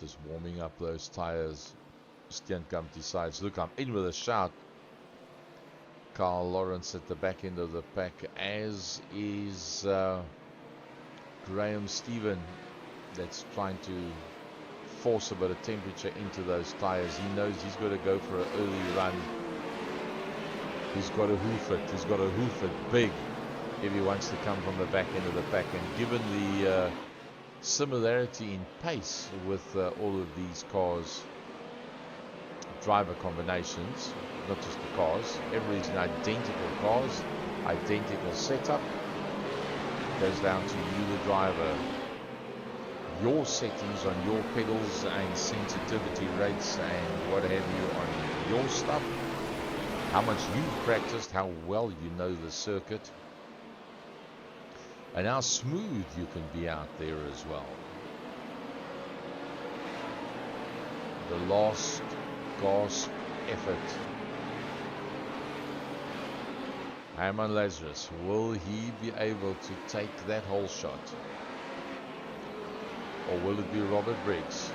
Just warming up those tires. Steenkamp decides, look, I'm in with a shout. Carl Lawrence at the back end of the pack, as is Graham Stephen. That's trying to force a bit of temperature into those tires. He knows he's got to go for an early run. He's got to hoof it. He's got to hoof it big if he wants to come from the back end of the pack. And given the similarity in pace with all of these cars, driver combinations, not just the cars, everybody's in identical cars, identical setup. Goes down to you, the driver. Your settings on your pedals and sensitivity rates and what have you on your stuff, how much you've practiced, how well you know the circuit, and how smooth you can be out there as well. The last gasp effort. Herman Lazarus, will he be able to take that whole shot? Or will it be Robert Briggs?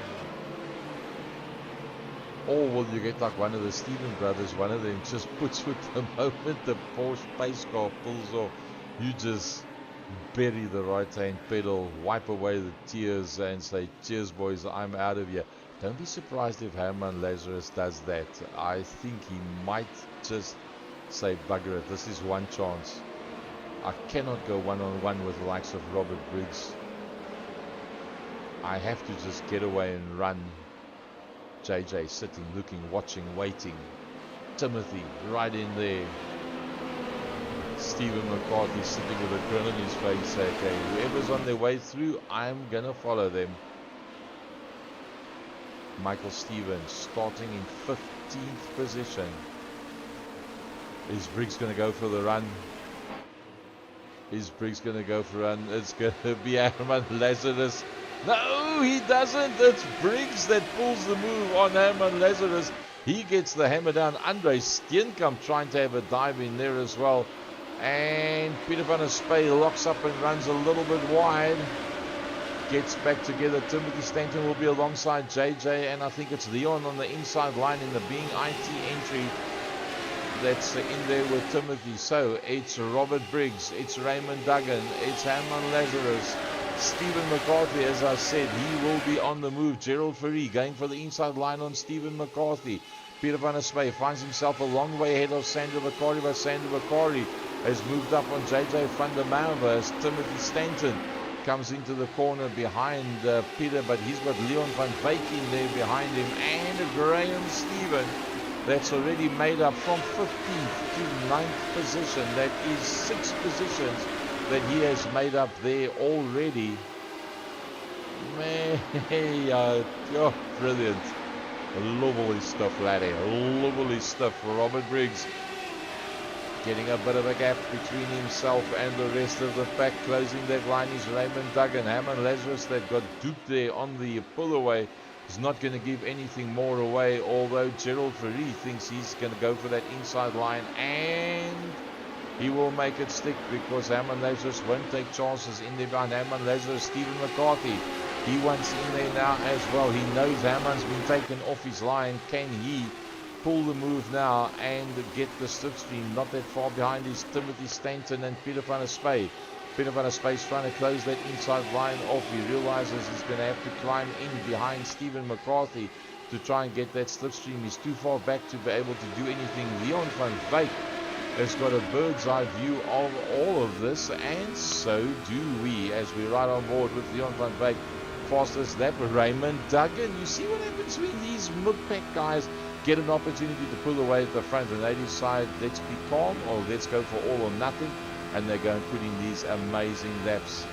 Or will you get like one of the Stephen brothers, one of them just puts with the moment the Porsche pace car pulls off, you just bury the right hand pedal, wipe away the tears and say, cheers boys, I'm out of here. Don't be surprised if Herman Lazarus does that. I think he might just say, bugger it, this is one chance. I cannot go one-on-one with the likes of Robert Briggs. I have to just get away and run. JJ sitting, looking, watching, waiting. Timothy right in there. Stephen McCarthy sitting with a grin on his face. Okay, whoever's on their way through, I'm going to follow them. Michael Stevens starting in 15th position. Is Briggs going to go for the run? Is Briggs going to go for a run? It's going to be Herman Lazarus. No, he doesn't. It's Briggs that pulls the move on Herman Lazarus. He gets the hammer down. Andre Steenkamp trying to have a dive in there as well. And Peter van der Spey locks up and runs a little bit wide. Gets back together. Timothy Stanton will be alongside JJ. And I think it's Leon on the inside line in the Being IT entry. That's in there with Timothy. So it's Robert Briggs. It's Raymond Duggan. It's Herman Lazarus. Stephen McCarthy, as I said, he will be on the move. Gerald Ferry going for the inside line on Stephen McCarthy. Peter van der Spey finds himself a long way ahead of Sandra Bakari, but Sandra Bakari has moved up on JJ van der Merwe as Timothy Stanton Comes into the corner behind Peter, but he's got Leon van Wyk in there behind him, and Graham Stephen. That's already made up from 15th to 9th position. That is 6 positions that he has made up there already. Man, oh, brilliant. Lovely stuff, laddie. Lovely stuff for Robert Briggs. Getting a bit of a gap between himself and the rest of the pack. Closing that line is Raymond Duggan. Hammond Lazarus that got duped there on the pull away is not going to give anything more away, although Gerald Ferry thinks he's going to go for that inside line, and he will make it stick because Hammond Lazarus won't take chances in there behind Hammond Lazarus. Stephen McCarthy, he wants in there now as well. He knows Hammond's been taken off his line. Can he pull the move now and get the slipstream? Not that far behind is Timothy Stanton and Peter van der Spey. Peter van der Spey is trying to close that inside line off. He realizes he's going to have to climb in behind Stephen McCarthy to try and get that slipstream. He's too far back to be able to do anything. Leon van Wyk has got a bird's eye view of all of this, and so do we as we ride on board with Leon van Wyk. Fastest lap, Raymond Duggan. You see what happens when these mid-pack guys get an opportunity to pull away at the front and they decide, let's be calm or let's go for all or nothing, and they go and put in these amazing laps.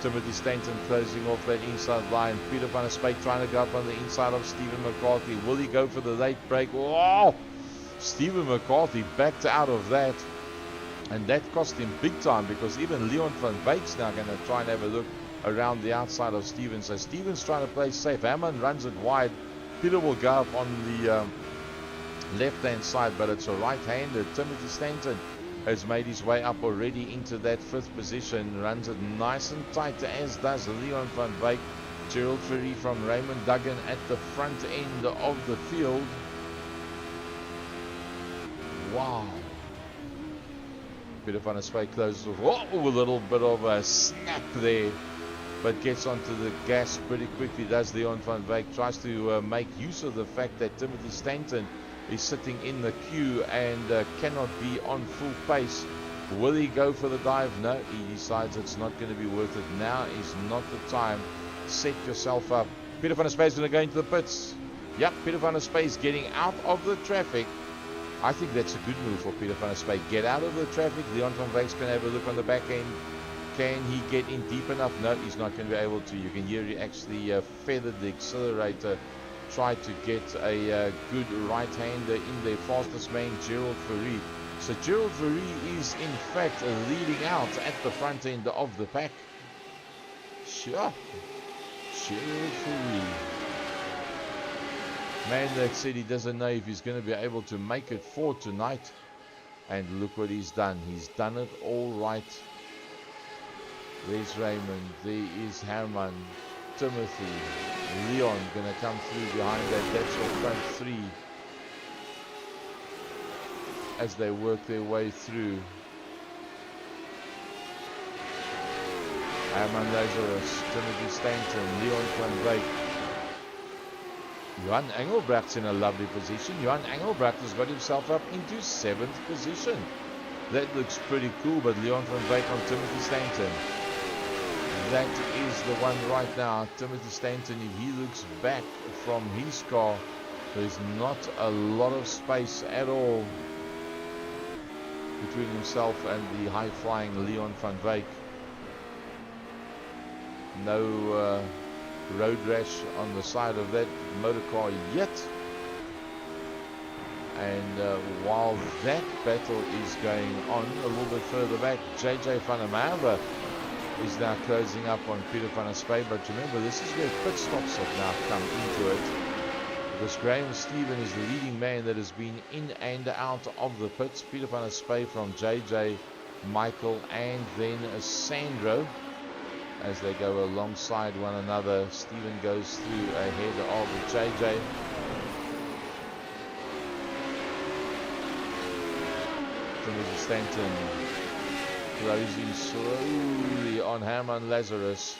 Timothy Stanton closing off that inside line. Peter van der Spey trying to go up on the inside of Stephen McCarthy. Will he go for the late break? Oh! Stephen McCarthy backed out of that, and that cost him big time because even Leon van Wyk's now going to try and have a look around the outside of Stevens. So Stevens trying to play safe. Hammond runs it wide. Peter will go up on the left hand side, but it's a right-hander. Timothy Stanton has made his way up already into that 5th position. Runs it nice and tight, as does Leon van Wyk. Gerald Ferry from Raymond Duggan at the front end of the field. Wow. Peter van der Spey closes off. Oh, a little bit of a snap there, but gets onto the gas pretty quickly, does Leon van Wyk. Tries to make use of the fact that Timothy Stanton is sitting in the queue and cannot be on full pace. Will he go for the dive? No, he decides it's not going to be worth it. Now is not the time. Set yourself up. Peter van der Spey is going to go into the pits. Yep, Peter van der Spey is getting out of the traffic. I think that's a good move for Peter van der Spey. Get out of the traffic. Leon van Wyk's going to have a look on the back end. Can he get in deep enough? No, he's not going to be able to. You can hear he actually feathered the accelerator. Tried to get a good right-hander in there. Fastest man, Gerald Ferry. So Gerald Ferry is in fact leading out at the front end of the pack. Sure. Gerald Ferry. Man that said he doesn't know if he's going to be able to make it for tonight. And look what he's done. He's done it all right. There's Raymond. There is Herman. Timothy. Leon going to come through behind that. That's your front 3. As they work their way through. Herman Lazarus. Timothy Stanton. Leon van Wyk. Johan Engelbrecht's in a lovely position. Johan Engelbrecht has got himself up into 7th position. That looks pretty cool, but Leon van Wyk on Timothy Stanton. That is the one right now. Timothy Stanton, if he looks back from his car, there's not a lot of space at all between himself and the high-flying Leon van Wyk. No road rash on the side of that motor car yet. And while that battle is going on a little bit further back, JJ van der Merwe is now closing up on Peter van der Spey. But remember, this is where pit stops have now come into it, because Graham Stephen is the leading man that has been in and out of the pits. Peter van der Spey from JJ, Michael, and then Sandro as they go alongside one another. Stephen goes through ahead of JJ. Timothy Stanton closing slowly on Herman Lazarus.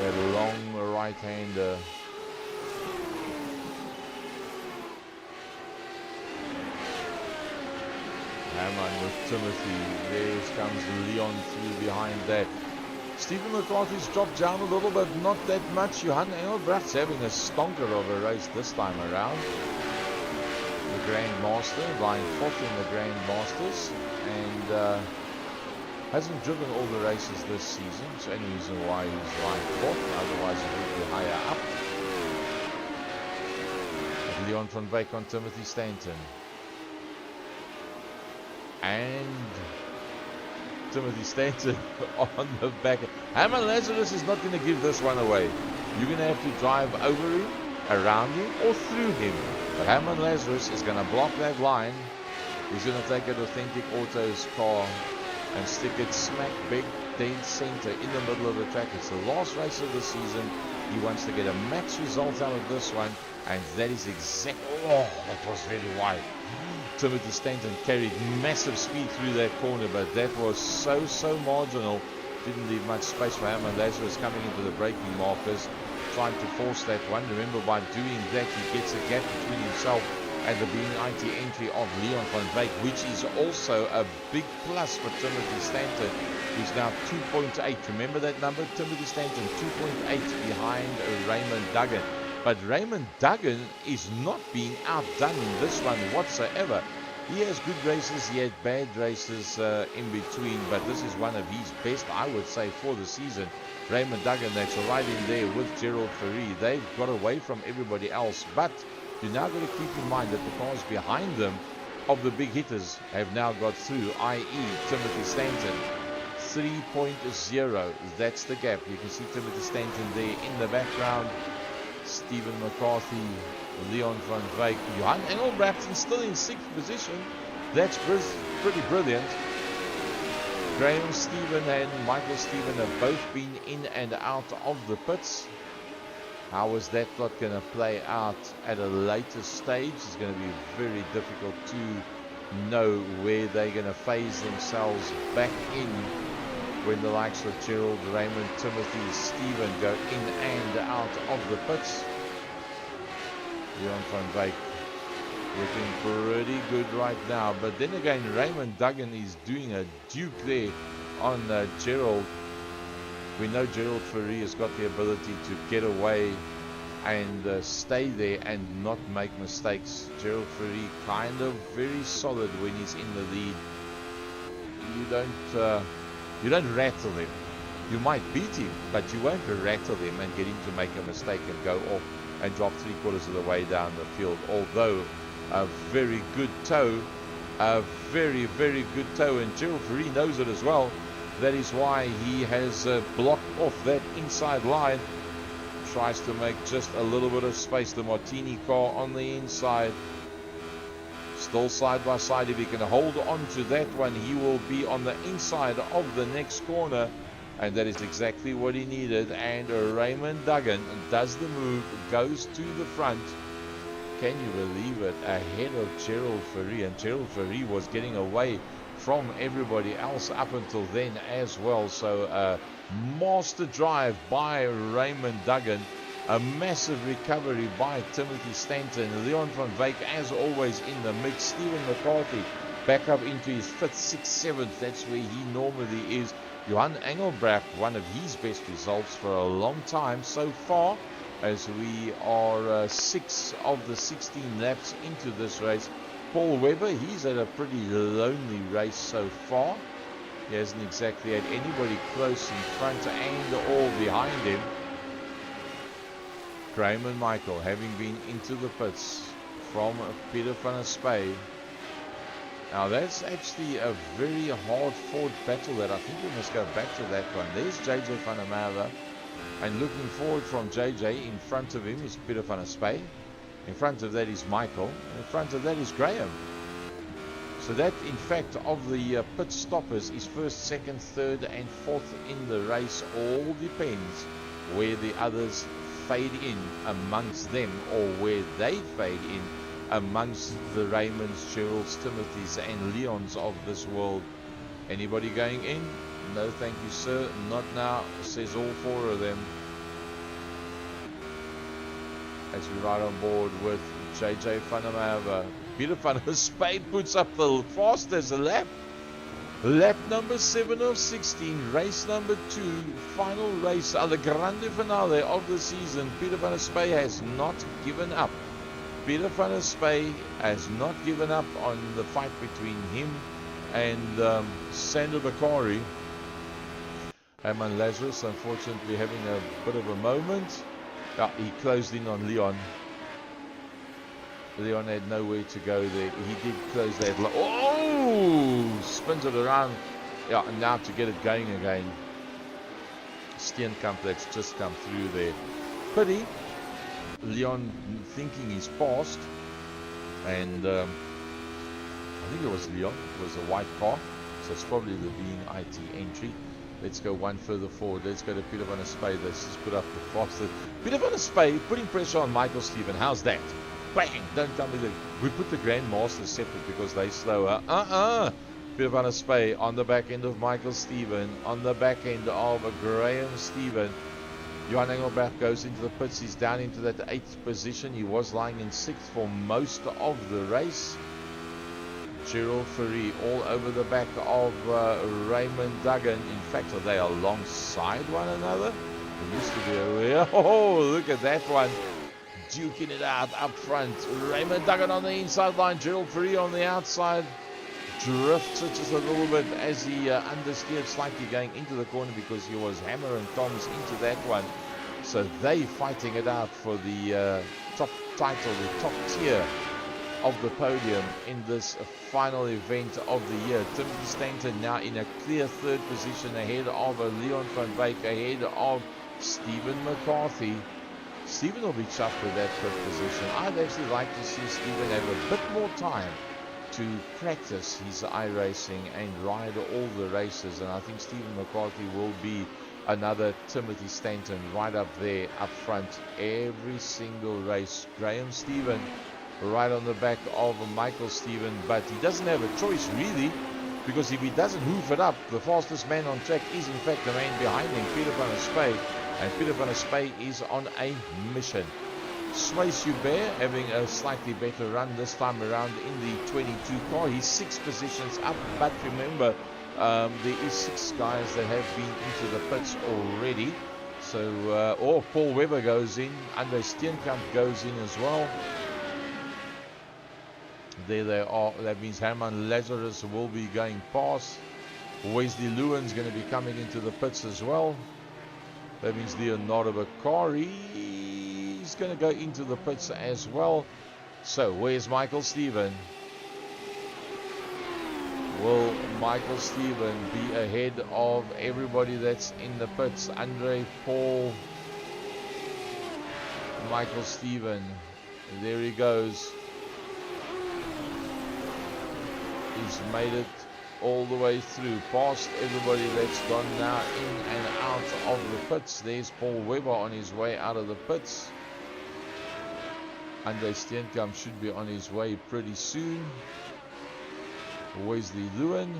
That long right-hander. Hammond with Timothy. There comes Leon through behind that. Stephen McCarthy's dropped down a little, but not that much. Johan Engelbrecht's having a stonker of a race this time around. The Grandmaster, lying fourth in the Grandmasters, and hasn't driven all the races this season. It's the only reason why he's lying fourth, otherwise he would be higher up. But Leon van Wyk on Timothy Stanton. And Timothy Stanton on the back. Hammer Lazarus is not going to give this one away. You're going to have to drive over him, around him, or through him. But Hammer Lazarus is going to block that line. He's going to take an Authentic Autos car and stick it smack big dead center in the middle of the track. It's the last race of the season. He wants to get a max result out of this one, and that is exactly. Oh, that was very wide. Timothy Stanton carried massive speed through that corner, but that was so marginal. Didn't leave much space for Hammer Lazarus coming into the braking markers, trying to force that one. Remember, by doing that, he gets a gap between himself and the B90 entry of Leon van Wyk, which is also a big plus for Timothy Stanton, who's now 2.8. Remember that number? Timothy Stanton 2.8 behind Raymond Duggan. But Raymond Duggan is not being outdone in this one whatsoever. He has good races, he had bad races in between, but this is one of his best, I would say, for the season. Raymond Duggan, that's right in there with Gerald Ferry. They've got away from everybody else, but you now got to keep in mind that the cars behind them of the big hitters have now got through, i.e. Timothy Stanton. 3.0, that's the gap. You can see Timothy Stanton there in the background. Stephen McCarthy, Leon van Wyk, Johan Engelbrecht still in 6th position. That's pretty brilliant. Graham Stephen and Michael Stephen have both been in and out of the pits. How is that not going to play out at a later stage? It's going to be very difficult to know where they're going to phase themselves back in when the likes of Gerald, Raymond, Timothy, Stephen go in and out of the pits. Leon van Wyk looking pretty good right now. But then again, Raymond Duggan is doing a duke there on Gerald. We know Gerald Ferry has got the ability to get away and stay there and not make mistakes. Gerald Ferry kind of very solid when he's in the lead. You don't rattle him. You might beat him, but you won't rattle him and get him to make a mistake and go off and drop 3/4 of the way down the field. Although a very good toe, a very good toe, and Gerald Ferry knows it as well. That is why he has blocked off that inside line. Tries to make just a little bit of space. The Martini car on the inside. Still side by side. If he can hold on to that one, he will be on the inside of the next corner. And that is exactly what he needed. And Raymond Duggan does the move, goes to the front. Can you believe it? Ahead of Gerald Ferry. And Gerald Ferry was getting away from everybody else up until then as well. So a master drive by Raymond Duggan. A massive recovery by Timothy Stanton. Leon van Wyk, as always, in the mix. Stephen McCarthy back up into his 5th, 6th, 7th. That's where he normally is. Johan Engelbrecht, one of his best results for a long time so far, as we are 6 of the 16 laps into this race. Paul Webber, he's had a pretty lonely race so far. He hasn't exactly had anybody close in front and or behind him. Graham and Michael having been into the pits from Peter van der Spey. Now that's actually a very hard fought battle that I think we must go back to that one. There's JJ van der Merwe, and looking forward from JJ, in front of him is Peter van der Spey. In front of that is Michael, and in front of that is Graham. So that, in fact, of the pit stoppers is 1st, 2nd, 3rd and 4th in the race. All depends where the others fade in amongst them, or where they fade in amongst the Raymonds, Geralds, Timothys and Leons of this world. Anybody going in? No thank you sir, not now, says all 4 of them. As we ride on board with JJ van der Merwe, Peter van der Spade puts up the fastest lap. Lap number 7 of 16, race number 2, final race, the grande finale of the season. Peter van der Spade has not given up. Peter van der Spade has not given up on the fight between him and Sander Bakari. Herman Lazarus, unfortunately, having a bit of a moment. He closed in on Leon. Leon had nowhere to go there. He did close that. Oh! Spins it around. Yeah, and now to get it going again. Steenkamp that's just come through there. Pity. Leon thinking he's passed. And I think it was Leon. It was a white car. So it's probably the being IT entry. Let's go one further forward. Let's go to Peter van der Spade. Let's just put up the fastest. Peter van der Spade putting pressure on Michael Steven. How's that? Bang! Don't tell me that. We put the Grandmasters separate because they slower. Peter van der Spade on the back end of Michael Steven. On the back end of Graham Steven. Johan Engelbert goes into the pits. He's down into that 8th position. He was lying in 6th for most of the race. Gerald Ferry all over the back of Raymond Duggan. In fact, are they alongside one another? There used to be a... Oh, look at that one. Duking it out up front. Raymond Duggan on the inside line. Gerald Ferry on the outside. Drifts it just a little bit as he understeered slightly going into the corner because he was hammer and tongs into that one. So they fighting it out for the top title, the top tier of the podium in this final event of the year. Timothy Stanton now in a clear 3rd position ahead of Leon van Wyk, ahead of Stephen McCarthy. Stephen will be chuffed with that 5th position. I'd actually like to see Stephen have a bit more time to practice his iRacing and ride all the races, and I think Stephen McCarthy will be another Timothy Stanton right up there up front every single race. Graham Stephen right on the back of Michael Steven, but he doesn't have a choice really, because if he doesn't hoof it up, the fastest man on track is in fact the man behind him, Peter van der Spade, and Peter van der Spade is on a mission. Swayze Hubert having a slightly better run this time around in the 22 car. He's 6 positions up, but remember there is 6 guys that have been into the pits already. So Paul Webber goes in, Andre Steenkamp goes in as well. There they are. That means Herman Lazarus will be going past. Wesley Lewin's going to be coming into the pits as well. That means Leonardo Bakari is going to go into the pits as well. So where's Michael Steven? Will Michael Steven be ahead of everybody that's in the pits? Andre, Paul, Michael Steven. There he goes. He's made it all the way through, past everybody that's gone now in and out of the pits. There's Paul Webber on his way out of the pits. Andre Steenkamp should be on his way pretty soon. Wesley Lewin.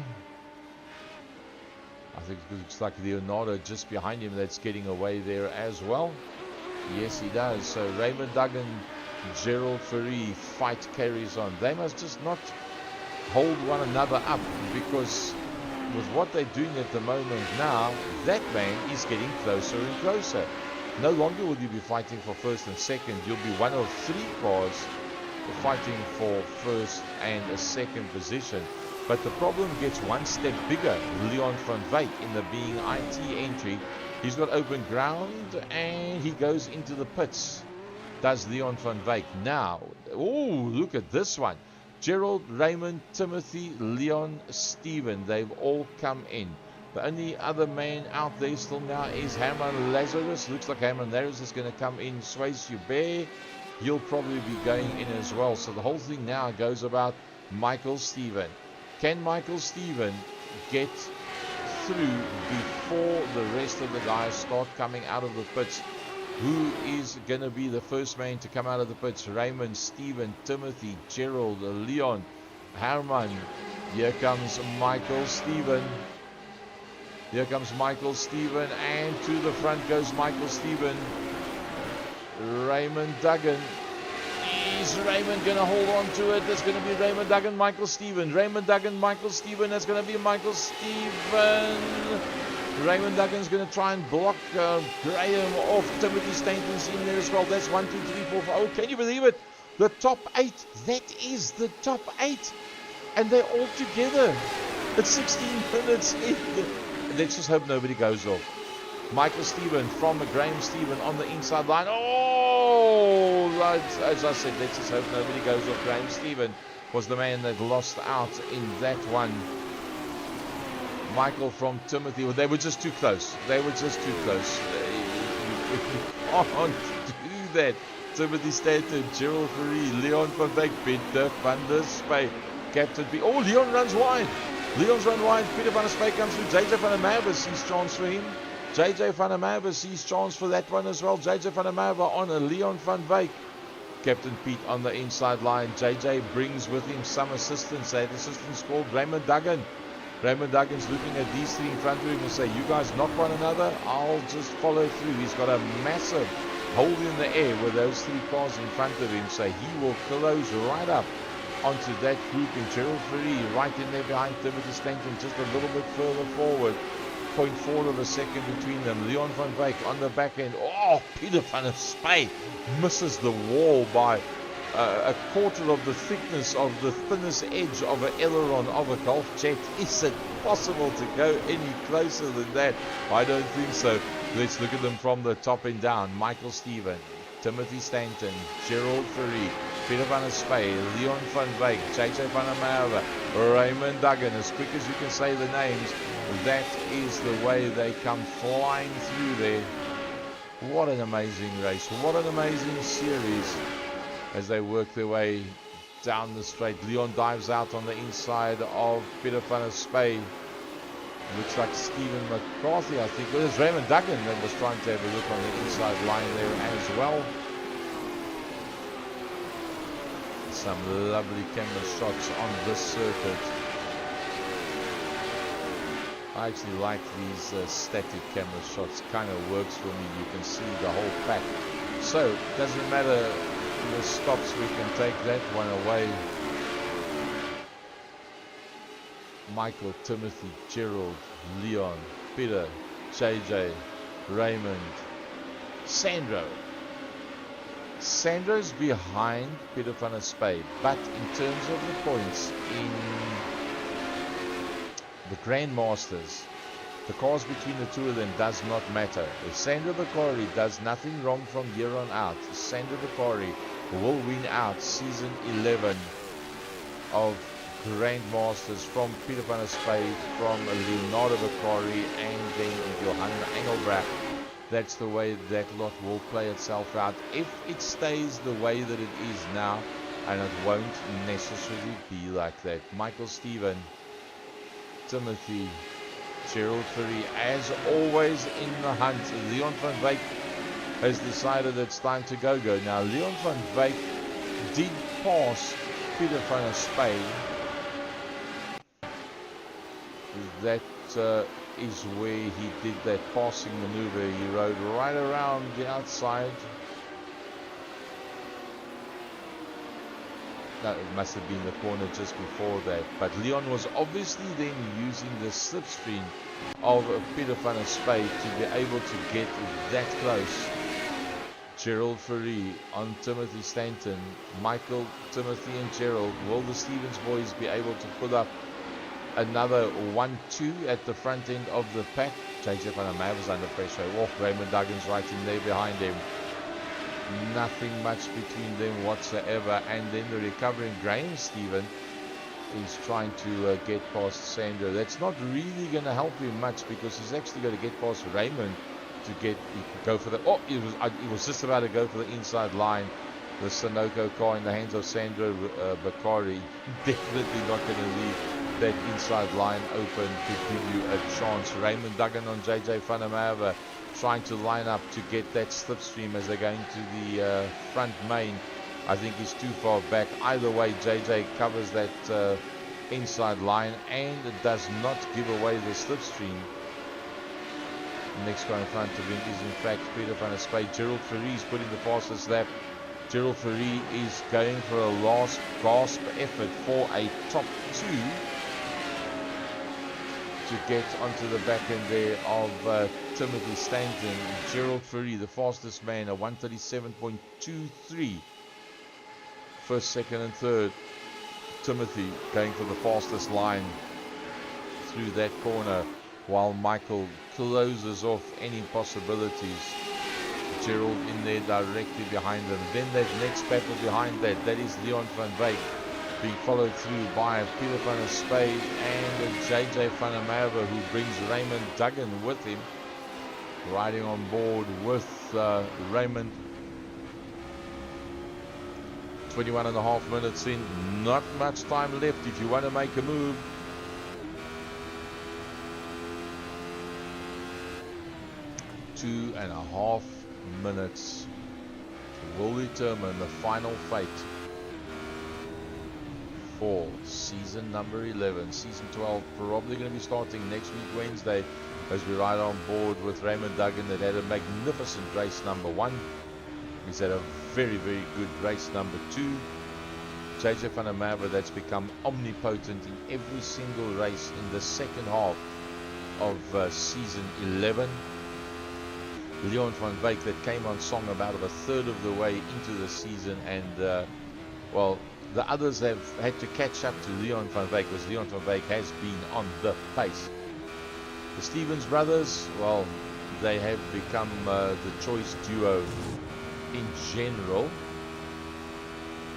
I think it looks like Leonardo just behind him that's getting away there as well. Yes, he does. So Raymond Duggan, Gerald Ferry, fight carries on. They must just not hold one another up, because with what they're doing at the moment now, that man is getting closer and closer. No longer will you be fighting for 1st and 2nd. You'll be one of 3 cars fighting for 1st and a 2nd position. But the problem gets one step bigger. Leon van Wyk in the being IT entry. He's got open ground and he goes into the pits. Does Leon van Wyk now? Oh, look at this one. Gerald, Raymond, Timothy, Leon, Steven, they've all come in. The only other man out there still now is Herman Lazarus. Looks like Herman Lazarus is going to come in. Swayze Hubert, he'll probably be going in as well. So the whole thing now goes about Michael Steven. Can Michael Steven get through before the rest of the guys start coming out of the pits? Who is going to be the first man to come out of the pits? Raymond, Steven, Timothy, Gerald, Leon, Herman. Here comes Michael Steven. Here comes Michael Steven, and to the front goes Michael Steven. Raymond Duggan. Is Raymond going to hold on to it? That's going to be Raymond Duggan, Michael Stephen. Raymond Duggan, Michael Stephen. That's going to be Michael Stephen. Raymond Duggan's going to try and block Graham off. Timothy Stanton's in there as well. That's 1, 2, 3, 4, 5. Oh, can you believe it? The top 8. That is the top 8. And they're all together. It's 16 minutes in. Let's just hope nobody goes off. Michael Stephen from Graham Stephen on the inside line. Oh, as I said, let's just hope nobody goes off. Graham Stephen was the man that lost out in that one. Michael from Timothy. Well, they were just too close. They were just too close. You can't do that. Timothy Stanton, Gerald Fourie, Leon van Wyk, Peter van der Spy, Captain B. Oh, Leon runs wide. Leon's run wide. Peter van der Spy comes through. JJ van der Merwe sees chance for him. JJ van der Merwe sees chance for that one as well. JJ van der Merwe on a Leon van Wyk. Captain Pete on the inside line. JJ brings with him some assistance. That assistance called Raymond Duggan. Raymond Duggan's looking at these three in front of him and say, you guys knock one another, I'll just follow through. He's got a massive hold in the air with those three cars in front of him, so he will close right up onto that group. In Gerald Fourie right in there behind Timothy Stanton, just a little bit further forward. 0.4 of a second between them. Leon van Wyk on the back end. Oh, Peter van der Spy misses the wall by a quarter of the thickness of the thinnest edge of an aileron of a golf jet. Is it possible to go any closer than that? I don't think so. Let's look at them from the top and down. Michael Stephen, Timothy Stanton, Gerald Fourie, Peter van der Spy, Leon van Wyk, JJ van der Merwe, Raymond Duggan. As quick as you can say the names, that is the way they come flying through there. What an amazing race. What an amazing series as they work their way down the straight. Leon dives out on the inside of Peter van der Spy. Looks like Stephen McCarthy, I think. Well, there's Raymond Duggan that was trying to have a look on the inside line there as well. Some lovely camera shots on this circuit. I actually like these static camera shots. Kind of works for me. You can see the whole pack. So, doesn't matter the stops, we can take that one away. Michael, Timothy, Gerald, Leon, Peter, JJ, Raymond, Sandro. Sandro's behind Peter van der Spy, but in terms of the points in the Grandmasters, the cars between the two of them does not matter. If Sandro Bakari does nothing wrong from here on out, Sandro Bakari will win out season 11 of Grandmasters from Peter van der Spy, from Leonardo Bakari, and then Johan Engelbrecht. That's the way that lot will play itself out if it stays the way that it is now, and it won't necessarily be like that. Michael Stephen, Timothy, Gerald Fourie, as always in the hunt. Leon van Wyk has decided it's time to go. Now, Leon van Wyk did pass Peter van der Spy. That is where he did that passing maneuver. He rode right around the outside. No, it must have been the corner just before that. But Leon was obviously then using the slipstream of Peter van der Spy to be able to get that close. Gerald Fourie on Timothy Stanton. Michael, Timothy and Gerald. Will the Stevens boys be able to put up another 1-2 at the front end of the pack? JJ van der Merwe was under pressure. Oh, Raymond Duggan's right in there behind him. Nothing much between them whatsoever. And then the recovering Graham Stephen is trying to get past Sandro. That's not really going to help him much, because he's actually going to get past Raymond to go for the... Oh, he was just about to go for the inside line. The Sunoco car in the hands of Sandro Bakari. Definitely not going to leave that inside line open to give you a chance. Raymond Duggan on JJ van der Merwe trying to line up to get that slipstream as they're going to the front main. I think he's too far back. Either way, JJ covers that inside line and it does not give away the slipstream. The next car in front of him is in fact Peter van der Spy. Gerald Fourie's putting the fastest lap. Gerald Fourie is going for a last gasp effort for a top 2 to get onto the back end there of Timothy Stanton. Gerald Fourie, the fastest man, a 137.23. First, second, and third. Timothy going for the fastest line through that corner, while Michael closes off any possibilities. Gerald in there directly behind him. Then that next battle behind that is Leon van Wyk, being followed through by Peter van der Spey and JJ van der Merwe, who brings Raymond Duggan with him, riding on board with Raymond. 21.5 minutes in, not much time left if you want to make a move. Two and a half minutes will determine the final fate for season number 11. Season 12 probably going to be starting next week Wednesday, as we ride on board with Raymond Duggan, that had a magnificent race number 1. He's had a very, very good race number 2. JJ van der Merwe, that's become omnipotent in every single race in the second half of season 11. Leon van Wyk, that came on song about a third of the way into the season, and well, the others have had to catch up to Leon van Wyk, because Leon van Wyk has been on the pace. The Stevens brothers, well, they have become the choice duo in general.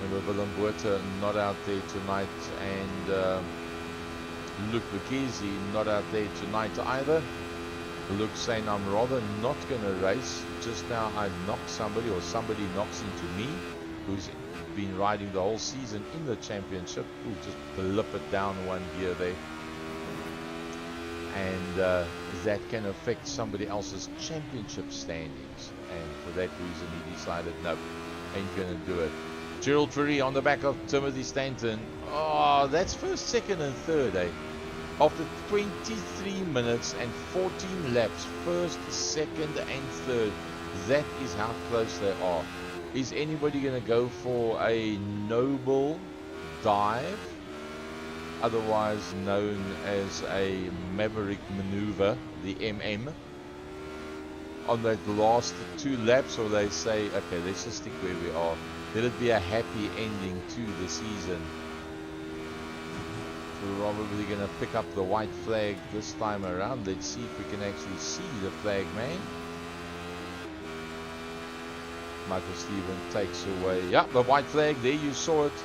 Remember Willem Botha not out there tonight, and Luke Bekesi not out there tonight either. Luke saying, I'm rather not going to race. Just now I knocked somebody, or somebody knocks into me, who's been riding the whole season in the championship. Ooh, just blip it down one gear there. And that can affect somebody else's championship standings. And for that reason he decided, no, ain't going to do it. Gerald Fourie on the back of Timothy Stanton. Oh, that's first, second, and third, eh? After 23 minutes and 14 laps, first, second, and third. That is how close they are. Is anybody going to go for a noble dive, otherwise known as a maverick maneuver, the MM, on that last 2 laps, or they say, okay, let's just stick where we are. Let it be a happy ending to the season. We're probably going to pick up the white flag this time around. Let's see if we can actually see the flag man. Michael Stephen takes away, yeah, the white flag, there you saw it.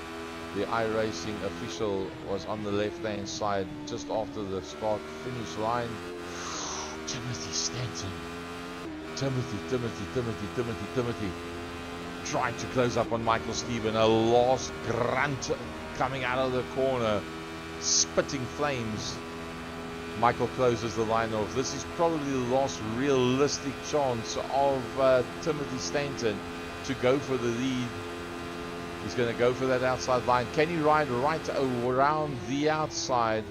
The iRacing official was on the left hand side just after the start finish line. Timothy Stanton. Timothy. Trying to close up on Michael Stephen. A last grunt coming out of the corner. Spitting flames. Michael closes the line off. This is probably the last realistic chance of Timothy Stanton to go for the lead. He's going to go for that outside line. Can he ride right around the outside?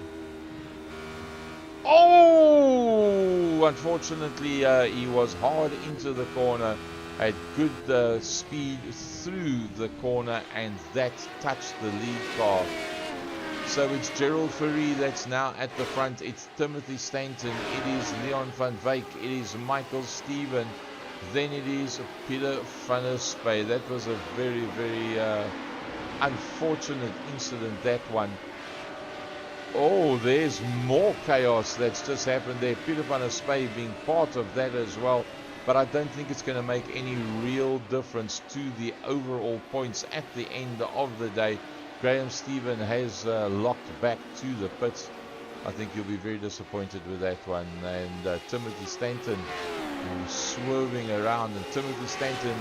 Oh! Unfortunately, he was hard into the corner. Had good speed through the corner, and that touched the lead car. So it's Gerald Fourie that's now at the front. It's Timothy Stanton. It is Leon van Wyk. It is Michael Stephen. Then it is Peter van der Spey. That was a very, very unfortunate incident, that one. Oh, there's more chaos that's just happened there. Peter van der Spey being part of that as well. But I don't think it's going to make any real difference to the overall points at the end of the day. Graham Stephen has locked back to the pits. I think you'll be very disappointed with that one. And Timothy Stanton swerving around. And Timothy Stanton,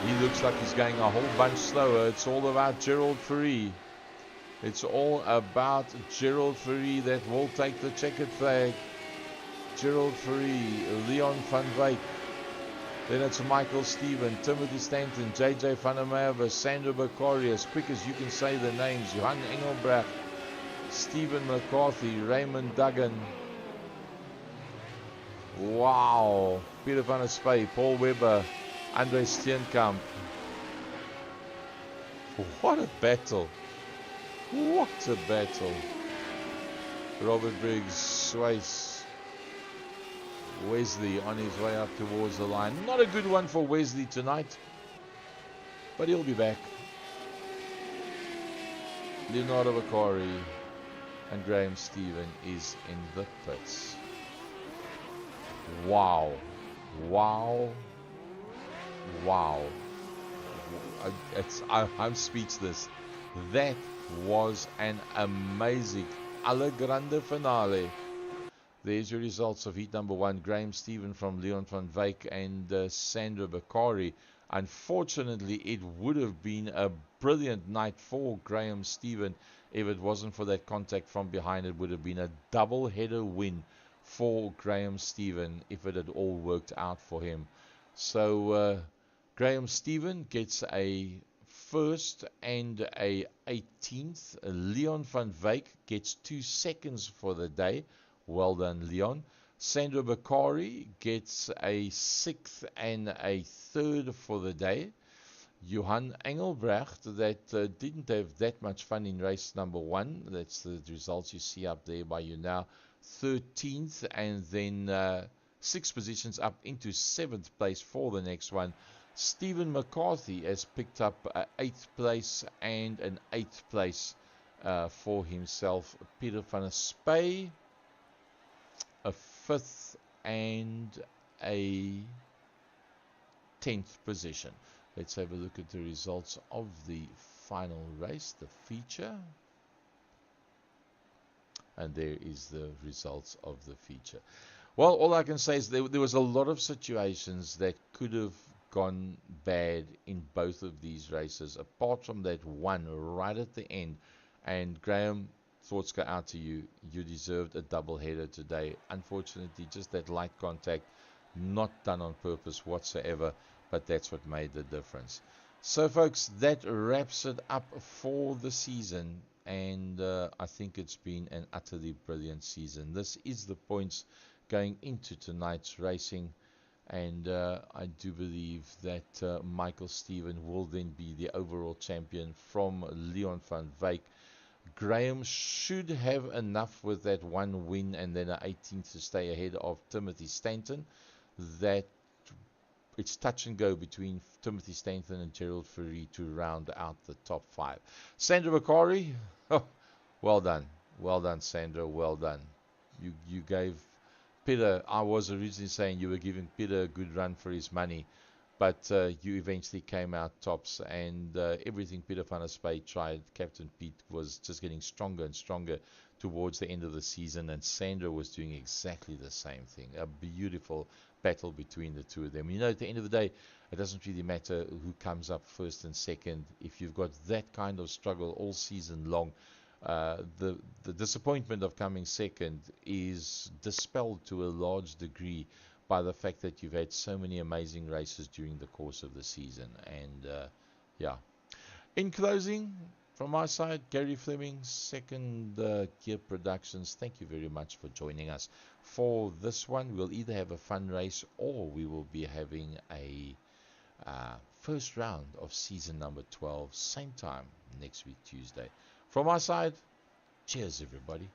he looks like he's going a whole bunch slower. It's all about Gerald Fourie. It's all about Gerald Fourie that will take the checkered flag. Gerald Fourie, Leon van Wyk. Then it's Michael Stephen, Timothy Stanton, JJ van der Merwe, Sandro Bakari, as quick as you can say the names, Johan Engelbrecht, Stephen McCarthy, Raymond Duggan. Wow. Peter van der Spey, Paul Webber, Andre Steenkamp. What a battle. What a battle. Robert Briggs, Swayze, Wesley on his way up towards the line. Not a good one for Wesley tonight, but he'll be back. Leonardo Bakari and Graham Stephen is in the pits. Wow. Wow. Wow. I'm speechless. That was an amazing Alle Grande finale. There's your results of heat number 1. Graham Stephen from Leon van Wyk and Sandra Bakari. Unfortunately, it would have been a brilliant night for Graham Stephen if it wasn't for that contact from behind. It would have been a double-header win for Graham Stephen if it had all worked out for him. So Graham Stephen gets a first and a 18th. Leon van Wyk gets 2 seconds for the day. Well done, Leon. Sandra Bakari gets a 6th and a 3rd for the day. Johan Engelbrecht, that didn't have that much fun in race number 1. That's the results you see up there by you now. 13th, and then 6 positions up into 7th place for the next one. Stephen McCarthy has picked up 8th place and an 8th place for himself. Peter van der Spey, a 5th and a 10th position. Let's have a look at the results of the final race, the feature. And there is the results of the feature. Well, all I can say is there was a lot of situations that could have gone bad in both of these races, apart from that one right at the end. And Graham, thoughts go out to you. You deserved a double header today. Unfortunately, just that light contact, not done on purpose whatsoever, but that's what made the difference. So, folks, that wraps it up for the season. And I think it's been an utterly brilliant season. This is the points going into tonight's racing. And I do believe that Michael Stephen will then be the overall champion from Leon van Wyk. Graham should have enough with that one win and then an 18th to stay ahead of Timothy Stanton. That it's touch and go between Timothy Stanton and Gerald Fourie to round out the top 5. Sandra Bakari, well done. Well done, Sandra. Well done. You gave Peter, I was originally saying you were giving Peter a good run for his money, but you eventually came out tops, and everything Peter van der Spey tried, Captain Pete, was just getting stronger and stronger towards the end of the season, and Sandra was doing exactly the same thing. A beautiful battle between the two of them. You know, at the end of the day, it doesn't really matter who comes up first and second. If you've got that kind of struggle all season long, the disappointment of coming second is dispelled to a large degree by the fact that you've had so many amazing races during the course of the season. And yeah. In closing, from my side, Gary Fleming, Second Gear Productions, thank you very much for joining us for this one. We'll either have a fun race or we will be having a first round of season number 12, same time next week, Tuesday. From our side, cheers, everybody.